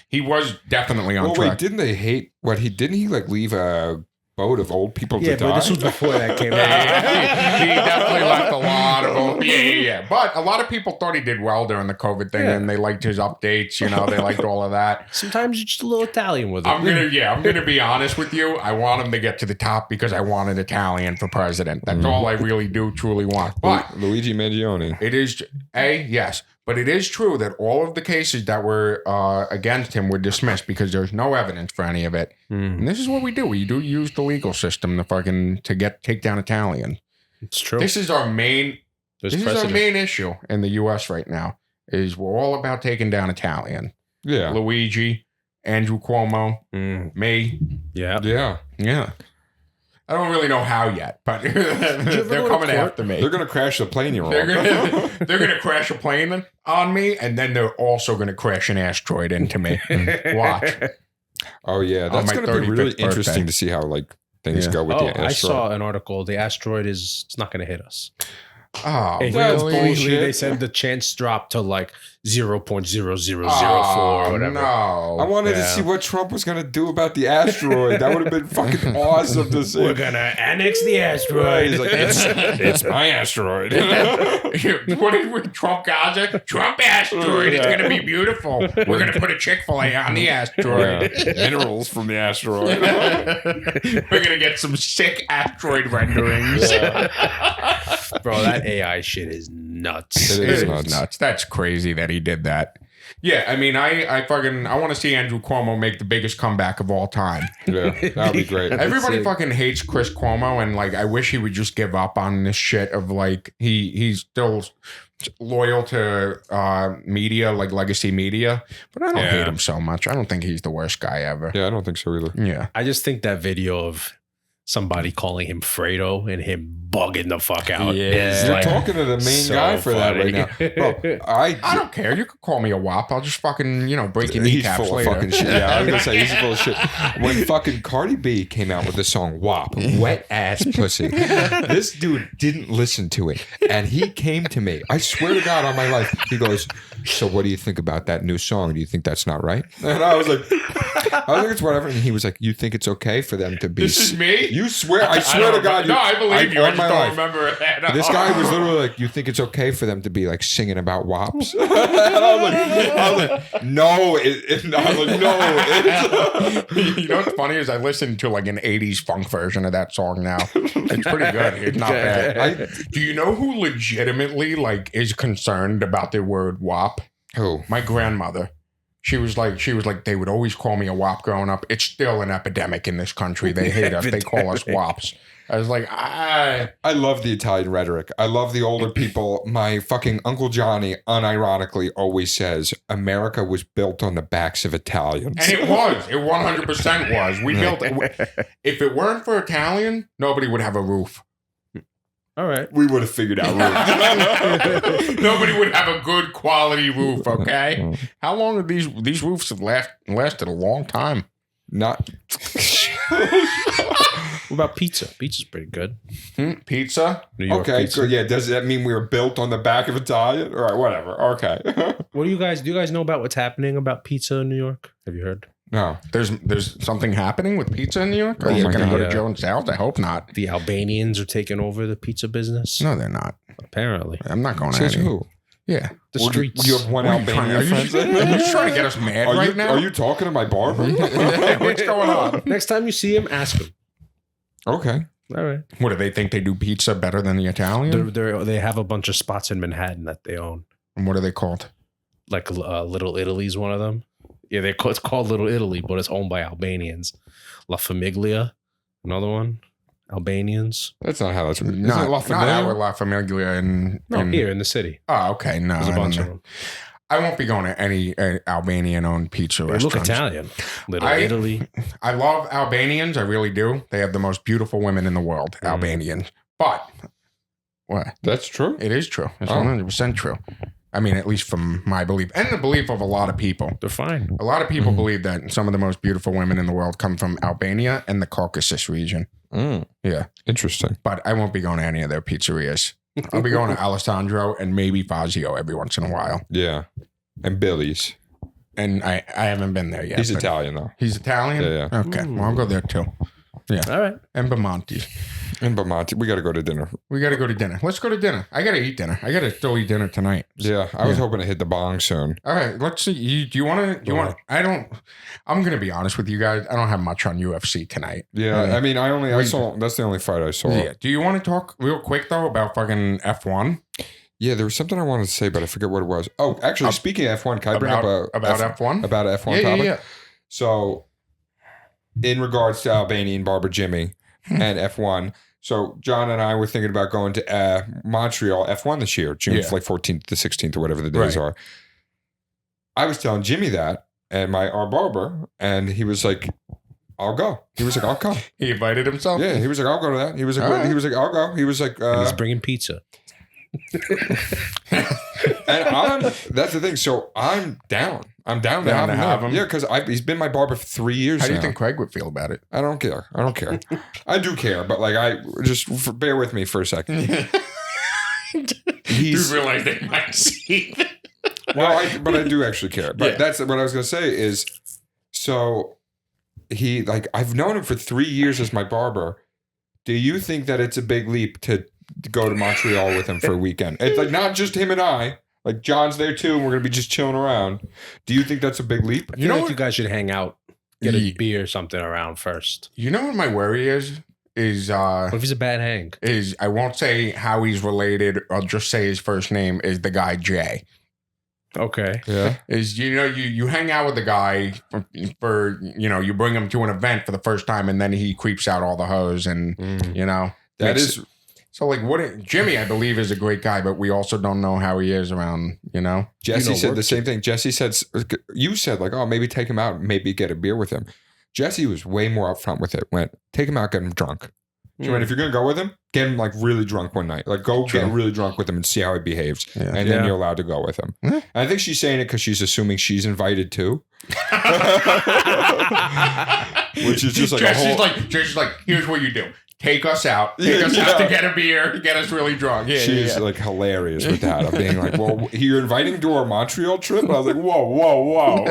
He was definitely on Well, track. wait, didn't they hate what he didn't he like leave a boat of old people yeah, to die? but this was before that came out. he definitely left a lot of yeah. But a lot of people thought he did well during the COVID thing, Yeah. and they liked his updates. You know, they liked all of that. Sometimes you're just a little Italian with it. I'm gonna be honest with you. I want him to get to the top because I want an Italian for president. That's all I really do truly want. But Luigi Mangione. it is yes, but it is true that all of the cases that were against him were dismissed because there's no evidence for any of it. And this is what we do. We do use the legal system to take down Italian. It's true. This is our main. There's This is precedent. our main issue in the U.S. right now. Is we're all about taking down Italian. Yeah. Luigi, Andrew Cuomo, me. Yeah. Yeah. Yeah. I don't really know how yet, but ever they're go to coming court? after me. They're gonna crash the plane you're They're on. gonna crash a plane on me, and then they're also gonna crash an asteroid into me. Watch. Oh yeah. On That's my gonna be really 35th interesting birthday. to see how like things Yeah. go with Oh, the asteroid. I saw an article. The asteroid it's not going to hit us. Oh, That's really? bullshit. They said the chance dropped to like 0.0004 Oh, or whatever. No. I wanted to Yeah. see what Trump was gonna do about the asteroid. That would have been fucking awesome to see. We're gonna annex the asteroid. He's like, it's my asteroid. What did Trump Gaza? Trump asteroid. It's gonna be beautiful. We're gonna put a Chick-fil-A on the asteroid. Minerals from the asteroid. We're gonna get some sick asteroid renderings. Bro, that AI shit is nuts. It It is is nuts. nuts. That's crazy that he did that. Yeah, I mean, I want to see Andrew Cuomo make the biggest comeback of all time. Yeah, that would be great. Everybody sick. fucking hates Chris Cuomo, and like, I wish he would just give up on this shit of like he's still loyal to media, like legacy media, but I don't Yeah. hate him so much. I don't think he's the worst guy ever. Yeah, I don't think so either. Yeah. I just think that video of somebody calling him Fredo and him bugging the fuck out. Yeah. is You're like talking to the main so guy for that funny. right now. Bro, I don't care. You could call me a wop. I'll just fucking, break your he's kneecaps full later. of fucking shit. Yeah, I was gonna say he's full of shit. When fucking Cardi B came out with the song WAP, wet ass pussy, this dude didn't listen to it, and he came to me. I swear to God on my life, he goes, "So what do you think about that new song? Do you think that's not right?" And I was like, it's whatever. And he was like, "You think it's okay for them to be?" This is me? You swear? I swear to God. No, I believe you. I on just my don't life. remember it. This guy was literally like, "You think it's okay for them to be like singing about WAPs?" And I was like, "No." I was like, "No." You know what's funny is I listened to like an 80s funk version of that song now. It's pretty good. It's not bad. Do you know who legitimately like is concerned about the word WAP? Who? My grandmother. She was like, they would always call me a WAP growing up. It's still an epidemic in this country. They hate us. They call us WAPs. I was like, I love the Italian rhetoric. I love the older people. My fucking Uncle Johnny unironically always says, America was built on the backs of Italians. And it was. It 100% was. We built if it weren't for Italian, nobody would have a roof. All right. We would have figured out roofs. Nobody would have a good quality roof, okay? How long have these roofs have lasted a long time? Not. What about pizza? Pizza's pretty good. Pizza? New York Okay, pizza. good. Yeah, does that mean we were built on the back of Italian? All right, whatever. Okay. What do you guys know about what's happening about pizza in New York? Have you heard? No. There's something happening with pizza in New York? Are Oh you my going to go God. to Jones House? I hope not. The Albanians are taking over the pizza business. No, they're not. Apparently, I'm not going to Says any. who? Yeah. the What, streets. You have one What are you Albanian trying- friend? Are you trying to get us mad right now? Are you talking to my barber? What's going on? Next time you see him, ask him. Okay. All right. What do they think they do pizza better than the Italian? They have a bunch of spots in Manhattan that they own. And what are they called? Like Little Italy's one of them. Yeah, it's called Little Italy, but it's owned by Albanians. La Famiglia, another one. Albanians. That's not how that's. Isn't it Not La Familia? our La Famiglia in Here in the city. Oh, okay. No, There's a I bunch don't of know. them. I won't be going to any Albanian-owned pizza They look restaurants. Italian. Little I- Italy. I love Albanians. I really do. They have the most beautiful women in the world, Albanians. But what? That's true. It is true. It's Oh. 100% true. I mean, at least from my belief and the belief of a lot of people. They're fine. A lot of people believe that some of the most beautiful women in the world come from Albania and the Caucasus region. Yeah. Interesting. But I won't be going to any of their pizzerias. I'll be going to Alessandro and maybe Fazio every once in a while. Yeah. And Billy's. And I haven't been there yet. He's but- Italian though. He's Italian? Yeah, yeah. Okay. Well, I'll go there too. All right. And Bamonti. And Bamonti. We got to go to dinner. We got to go to dinner. Let's go to dinner. I got to eat dinner. I got to still eat dinner tonight. Yeah. I was hoping to hit the bong soon. All right. Let's see. Do you want to, I'm going to be honest with you guys. I don't have much on UFC tonight. Yeah. I mean, I saw, that's the only fight I saw. Yeah. Do you want to talk real quick though about fucking F1? Yeah, there was something I wanted to say, but I forget what it was. Oh, actually, speaking of F1, can I bring up about F1? About an F1 topic? So, in regards to Albanian barber Jimmy and F1, so John and I were thinking about going to Montreal F1 this year, June like 14th to 16th or whatever the days are. I was telling Jimmy that, and our barber, and he was like, "I'll go." He was like, "I'll come." He invited himself? Yeah, he was like, "I'll go to that." He was like, All right. "I'll go." He was like, And he's bringing pizza. and that's the thing. So I'm down. I'm down to Down have to him. him. Yeah, because he's been my barber for 3 years How do now. you think Craig would feel about it? I don't care. I do care, but like bear with me for a second. He's you realize they might see that? well, but I do actually care. But Yeah. that's what I was gonna say is so I've known him for 3 years as my barber. Do you think that it's a big leap to go to Montreal with him for a weekend? It's like not just him and I. Like John's there too, and we're gonna be just chilling around. Do you think that's a big leap? You know know what? what- You guys should hang out, get a beer or something around first. You know what my worry is What if he's a bad hang? I won't say how he's related. I'll just say his first name is the guy Jay. Okay. Yeah. Is you hang out with the guy for you bring him to an event for the first time and then he creeps out all the hoes and That makes- is so like Jimmy I believe is a great guy, but we also don't know how he is around Jesse said work the same thing. Jesse said, you said like, oh, maybe take him out, maybe get a beer with him. Jesse was way more upfront with it. Went, take him out, get him drunk. So if you're going to go with him, get him like really drunk one night. Like go get really drunk with him and see how he behaves. Yeah. And then you're allowed to go with him. And I think she's saying it because she's assuming she's invited too. Which is just like Jesse's like, here's what you do. Take us out. Take us out to get a beer. Get us really drunk. Yeah, she's like hilarious with that. Of being like, well, you're inviting to our Montreal trip? And I was like, whoa.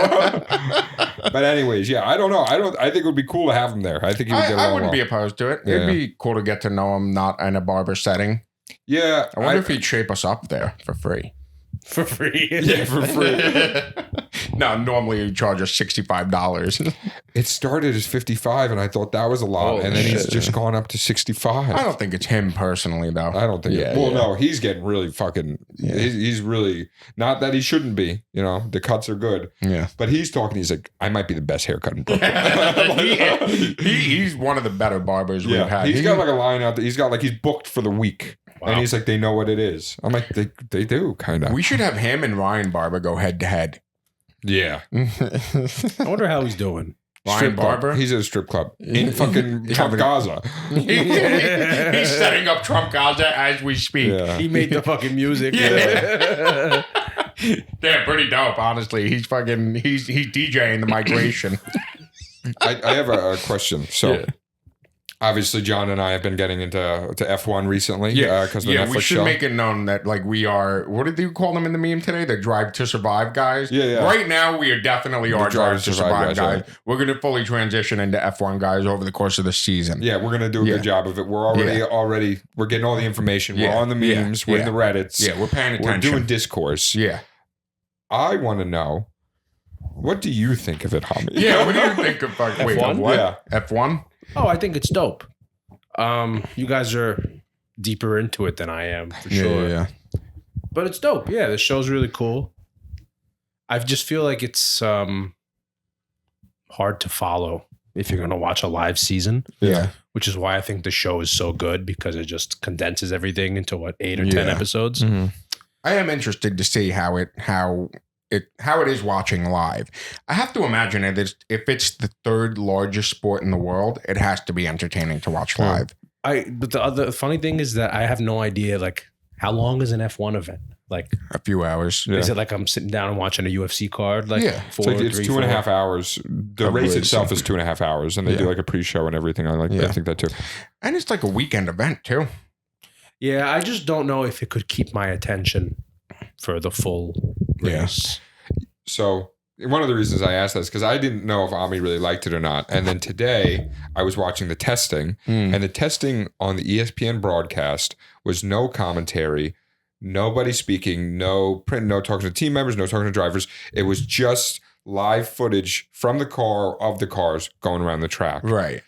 But anyways, yeah, I don't know. I think it would be cool to have him there. I think he would get along I wouldn't well. be opposed to it. Yeah. It'd be cool to get to know him, not in a barber setting. Yeah. I wonder if he'd shape us up there for free. For free. Yeah, for free. No, normally you charge us $65. It started as 55, and I thought that was a lot, Holy and then he's shit. just gone up to 65. I don't think it's him personally, though. I don't think. No, he's getting really fucking. He's really not that he shouldn't be. The cuts are good. Yeah. But he's talking. He's like, I might be the best haircut in Brooklyn. He's one of the better barbers we've had. He's got like a line out there. He's got like he's booked for the week, and he's like, they know what it is. I'm like, they do kind of. We should have him and Ryan Barber go head to head. Yeah. I wonder how he's doing. Ryan Strip club. Barber? He's at a strip club in fucking Trump Gaza. He's setting up Trump Gaza as we speak. Yeah. He made the fucking music. Yeah. They're pretty dope, honestly. He's DJing the migration. I have a question. So Obviously, John and I have been getting into F1 recently. Yeah, because the Netflix we should show. make it known that like we are. What did you call them in the meme today? The Drive to Survive guys. Yeah. Right now, we are definitely our Drive to Survive guys. right. We're going to fully transition into F1 guys over the course of the season. Yeah, we're gonna do a good job of it. We're already we're getting all the information. We're on the memes. We're in the Reddits. Yeah, we're paying attention. We're doing discourse. Yeah. I want to know, what do you think of it, Ahmi? Yeah, what do you think of like wait, F1? what? Yeah. F1? Oh, I think it's dope. You guys are deeper into it than I am, for sure. Yeah. But it's dope. Yeah, the show's really cool. I just feel like it's hard to follow if you're going to watch a live season. Yeah. Which is why I think the show is so good, because it just condenses everything into 8 or 10 episodes. Mm-hmm. I am interested to see how it is watching live. I have to imagine if it's the third largest sport in the world, it has to be entertaining to watch live. But the other funny thing is that I have no idea, like, how long is an F1 event? Like A few hours. is it like I'm sitting down and watching a UFC card? Like It's 2.5 hours. The race itself is 2.5 hours, and they do like a pre-show and everything. I think that too. And it's like a weekend event too. Yeah, I just don't know if it could keep my attention for the full race. So one of the reasons I asked that is because I didn't know if Ahmi really liked it or not. And then today I was watching the testing, and the testing on the ESPN broadcast was no commentary, nobody speaking, no print, no talking to team members, no talking to drivers. It was just live footage from the car of the cars going around the track. Right.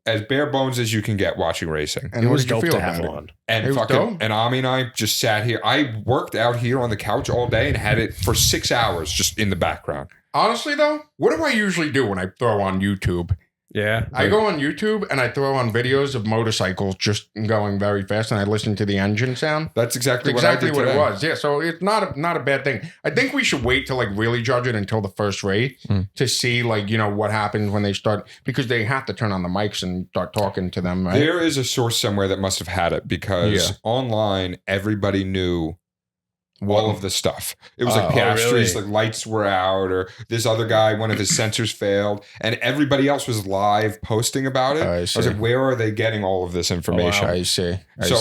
As bare bones as you can get watching racing. And It what was did you dope feel to about have it? on. And It was fucking dope. and Ahmi and I just sat here. I worked out here on the couch all day and had it for 6 hours just in the background. Honestly though, what do I usually do when I throw on YouTube? Yeah. I go on YouTube and I throw on videos of motorcycles just going very fast, and I listen to the engine sound. That's exactly That's what I exactly did what today. it was. Yeah, so it's not a bad thing. I think we should wait to like really judge it until the first race to see like what happens when they start, because they have to turn on the mics and start talking to them. Right? There is a source somewhere that must have had it, because online everybody knew all of the stuff. It was like Piastri's really? like lights were out, or this other guy, one of his sensors failed, and everybody else was live posting about it. I I was see. like, where are they getting all of this information? I see.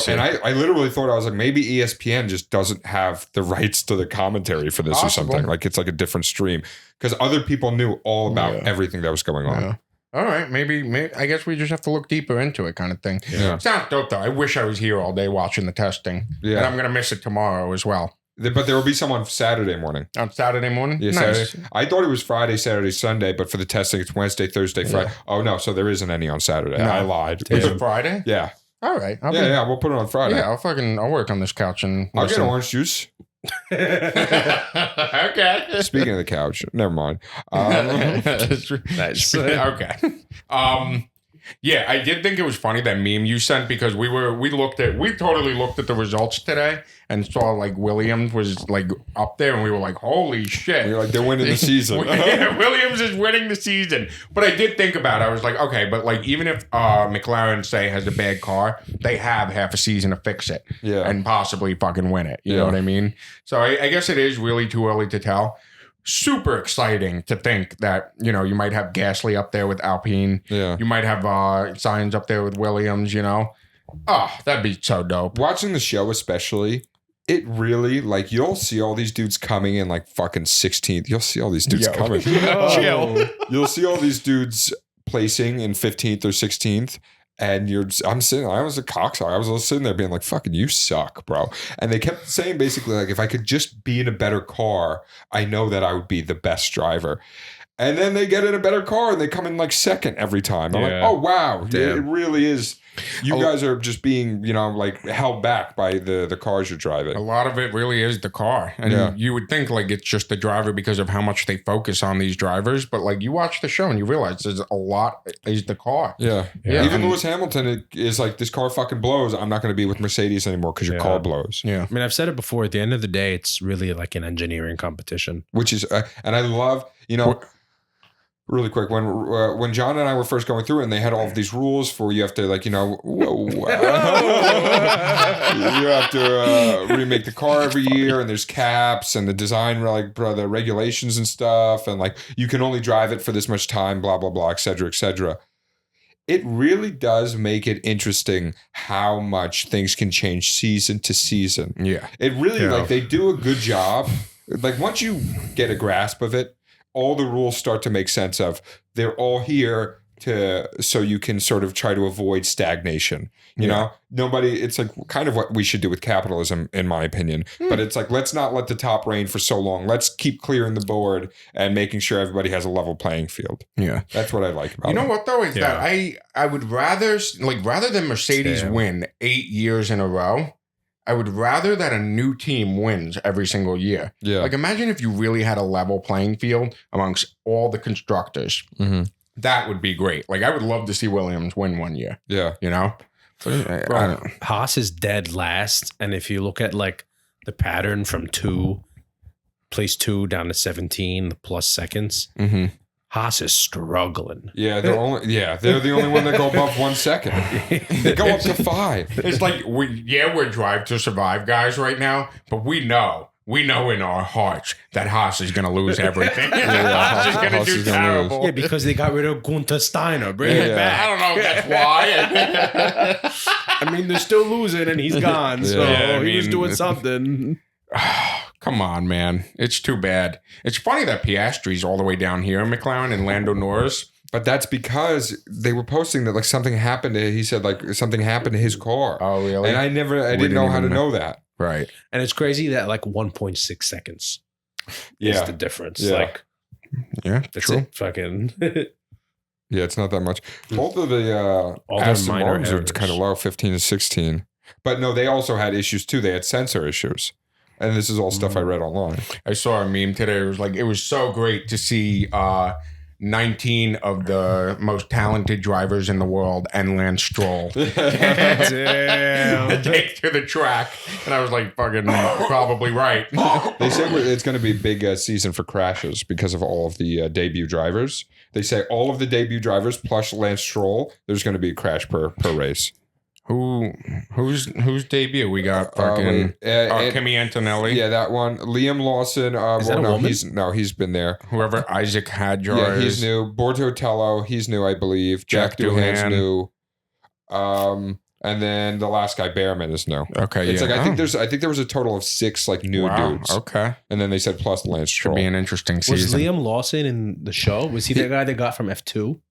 And I literally thought, I was like, maybe ESPN just doesn't have the rights to the commentary for this Possible. or something. Like it's like a different stream, because other people knew all about everything that was going on. Yeah. All right, maybe I guess we just have to look deeper into it, kind of thing. Yeah. Sounds dope though. I wish I was here all day watching the testing. Yeah. And I'm gonna miss it tomorrow as well. But there will be some on Saturday morning. On Saturday morning? Yeah, Nice. Saturday. I thought it was Friday, Saturday, Sunday, but for the testing, it's Wednesday, Thursday, Friday. Oh, no. So there isn't any on Saturday. No. I lied. Is it Friday? Yeah. All right. Yeah. We'll put it on Friday. Yeah, I'll work on this couch and I'll get listen. orange juice. Okay. Speaking of the couch, never mind. Nice. Okay. Yeah, I did think it was funny, that meme you sent, because we totally looked at the results today and saw like Williams was like up there, and we were like, holy shit. You're like, they're winning the season. Yeah, Williams is winning the season. But I did think about it. I was like, okay, but like even if McLaren, say, has a bad car, they have half a season to fix it and possibly fucking win it. You know what I mean? So I guess it is really too early to tell. Super exciting to think that, you might have Gasly up there with Alpine. Yeah. You might have Sainz up there with Williams, Oh, that'd be so dope. Watching the show, especially, it really, like, you'll see all these dudes coming in like fucking 16th. You'll see all these dudes coming. Chill. You'll see all these dudes placing in 15th or 16th. And I was a cocksure. I was sitting there being like, fucking, you suck, bro. And they kept saying basically, like, if I could just be in a better car, I know that I would be the best driver. And then they get in a better car and they come in like second every time. I'm like, oh, wow. Yeah, it really is. You guys are just being, like held back by the cars you're driving. A lot of it really is the car. And you would think like it's just the driver because of how much they focus on these drivers. But like you watch the show and you realize there's a lot is the car. Yeah. Even Lewis Hamilton is like, this car fucking blows. I'm not going to be with Mercedes anymore because your car blows. Yeah. I mean, I've said it before. At the end of the day, it's really like an engineering competition. Which is, and I love, really quick, when John and I were first going through it, and they had all of these rules for you have to like, you have to remake the car every year, and there's caps and the design, like the regulations and stuff, and like you can only drive it for this much time, blah blah blah, et cetera, et cetera. it really does make it interesting how much things can change season to season. Yeah. It really, like, they do a good job. Like, once you get a grasp of it, all the rules start to make sense of. They're all here so you can sort of try to avoid stagnation. You know, nobody, it's like kind of what we should do with capitalism, in my opinion. But it's like, let's not let the top reign for so long. Let's keep clearing the board and making sure everybody has a level playing field. Yeah. That's what I like about it. You know what, though, is that I would rather, like, rather than Mercedes win 8 years in a row, I would rather that a new team wins every single year. Yeah. Like, imagine if you really had a level playing field amongst all the constructors. Mm-hmm. That would be great. Like, I would love to see Williams win one year. Yeah. You know? I don't know. Haas is dead last. And if you look at like the pattern from place 2 down to 17, the plus seconds, Haas is struggling. Yeah, they're the only one that go above 1 second. They go up to 5. It's like, we're drive to survive guys right now, but we know in our hearts that Haas is going to lose everything. Haas is going to do terrible. Yeah, because they got rid of Gunther Steiner. Bring it back. I don't know if that's why. I mean, they're still losing and he's gone. So he was doing something. Come on, man. It's too bad. It's funny that Piastri's all the way down here in McLaren and Lando Norris. But that's because they were posting that like something happened to, he said like something happened to his car. Oh, really? And I didn't know how to know that. Right. And it's crazy that like 1.6 seconds is the difference. Yeah. Like, that's true. it. Fucking. Yeah, it's not that much. Both of the All their Aston minor Martins are errors. kind of low, 15 to 16. But no, they also had issues too. They had sensor issues. And this is all stuff I read online. I saw a meme today. It was so great to see 19 of the most talented drivers in the world and Lance Stroll Damn. take to the track. And I was like, fucking probably right. They say it's going to be a big season for crashes because of all of the debut drivers. They say all of the debut drivers plus Lance Stroll, there's going to be a crash per race. Whose debut? We got fucking Kimi Antonelli. Yeah, that one. Liam Lawson. Is that a woman? He's been there. Whoever Isaac Hadjar Yeah, is. he's new. Bortotello, he's new, I believe. Jack Doohan's Doohan. new. And then the last guy, Behrman, is new. Okay, It's yeah. like I think there was a total of 6 like new dudes. Okay. And then they said plus Lance Should Stroll. be an interesting Was season. Liam Lawson in the show? Was he the guy they got from F2?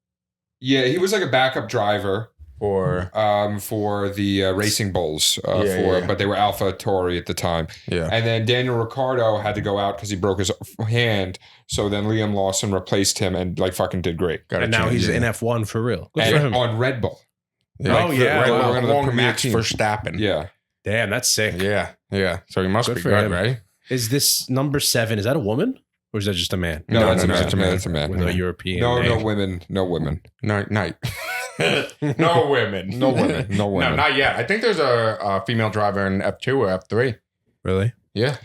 Yeah, he was like a backup driver Or for the Racing Bulls. Yeah. But they were Alpha Tauri at the time. yeah. And then Daniel Ricciardo had to go out because he broke his hand. So then Liam Lawson replaced him and like fucking did great. Gotta And now change he's it. in F1 for real. Good for And him. on Red Bull. Oh, yeah. Red Bull, Wow. one of the Along premier Max teams. Verstappen. Yeah. Damn, that's sick. Yeah. Yeah. So he must Good be for good, him. right? Is this number 7? Is that a woman? Or is that just a man? No, that's a no, man. it's a man. That's a man. With a European No name. women. No women. No, no. No women. No women. No No, women. not yet. I think there's a female driver in F2 or F3. Really? Yeah.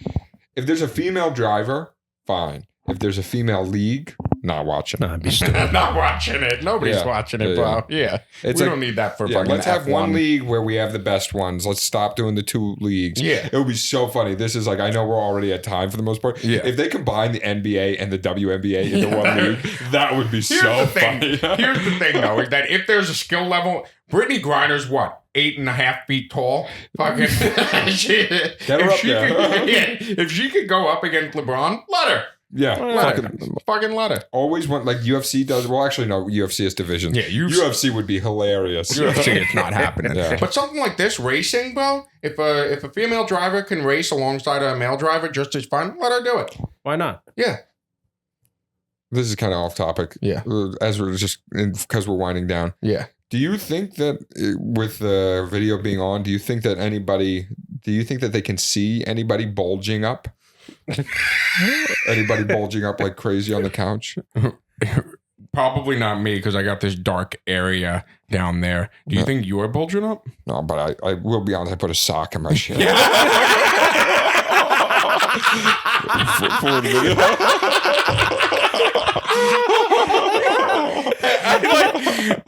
If there's a female driver, fine. If there's a female league, not watching. Nah, I'd be stupid. I'm not watching it. Nobody's Yeah. watching it, bro. Yeah. It's We like- don't need that for Yeah, fucking let's have F1. one league where we have the best ones. Let's stop doing the 2 leagues. Yeah. It would be so funny. This is like, I know we're already at time for the most part. Yeah. If they combine the NBA and the WNBA into one league, that would be so the thing. funny. Here's the thing, though, is that if there's a skill level, Brittany Griner's what? 8.5 feet tall. Fucking Get her up there. If she could go up against LeBron, let her. Yeah. Fucking let her. Always want, like UFC does. Well, actually, no, UFC is division. Yeah, UFC would be hilarious. UFC, it's not happening. Yeah. But something like this, racing, bro, if a female driver can race alongside a male driver just as fun, let her do it. Why not? Yeah. This is kind of off topic. Yeah. As we're just, because we're winding down. Yeah. Do you think that with the video being on, do you think that they can see anybody bulging up? Anybody bulging up like crazy on the couch? Probably not me because I got this dark area down there. Do you think you're bulging up? No, but I will be honest, I put a sock in my shit. For the video.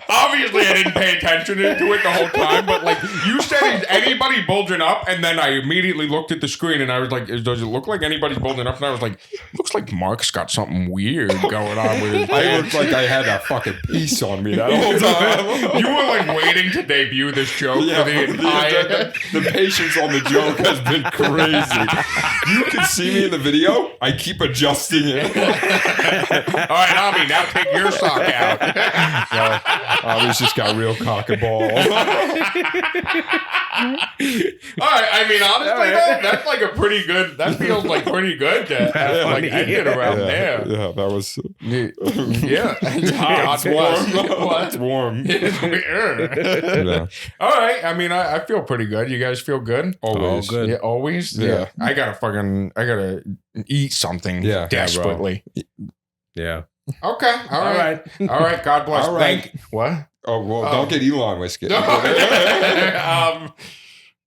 Obviously, I didn't pay attention to it the whole time, but like you said, is anybody bulging up? And then I immediately looked at the screen and I was like, does it look like anybody's bulging up? And I was like, looks like Mark's got something weird going on with his I pants. looked like I had a fucking piece on me that whole time. You were like waiting to debut this joke for the entire. The patience on the joke has been crazy. You can see me in the video. I keep adjusting it. All right, Ahmi, now take your sock out. He's just got real cock and ball. All right, I mean, honestly, though, that's like a pretty good. That feels like pretty good to have, like end it around there. Yeah, that was. Yeah, it's hot. It's warm. What? It's warm. It's weird. Yeah. All right, I mean, I feel pretty good. You guys feel good? Always. Good. Yeah, always. Yeah. I gotta eat something. Yeah. desperately. Yeah. Okay. All right. All right. God bless. All right. What? Oh, well, don't get Elon whiskey. Yeah.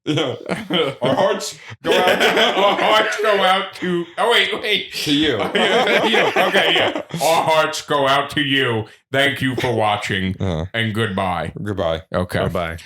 Yeah. Our hearts go out Our hearts go out to. Oh wait. to you. Okay, yeah. Our hearts go out to you. Thank you for watching, and goodbye. Goodbye. Okay. Bye-bye.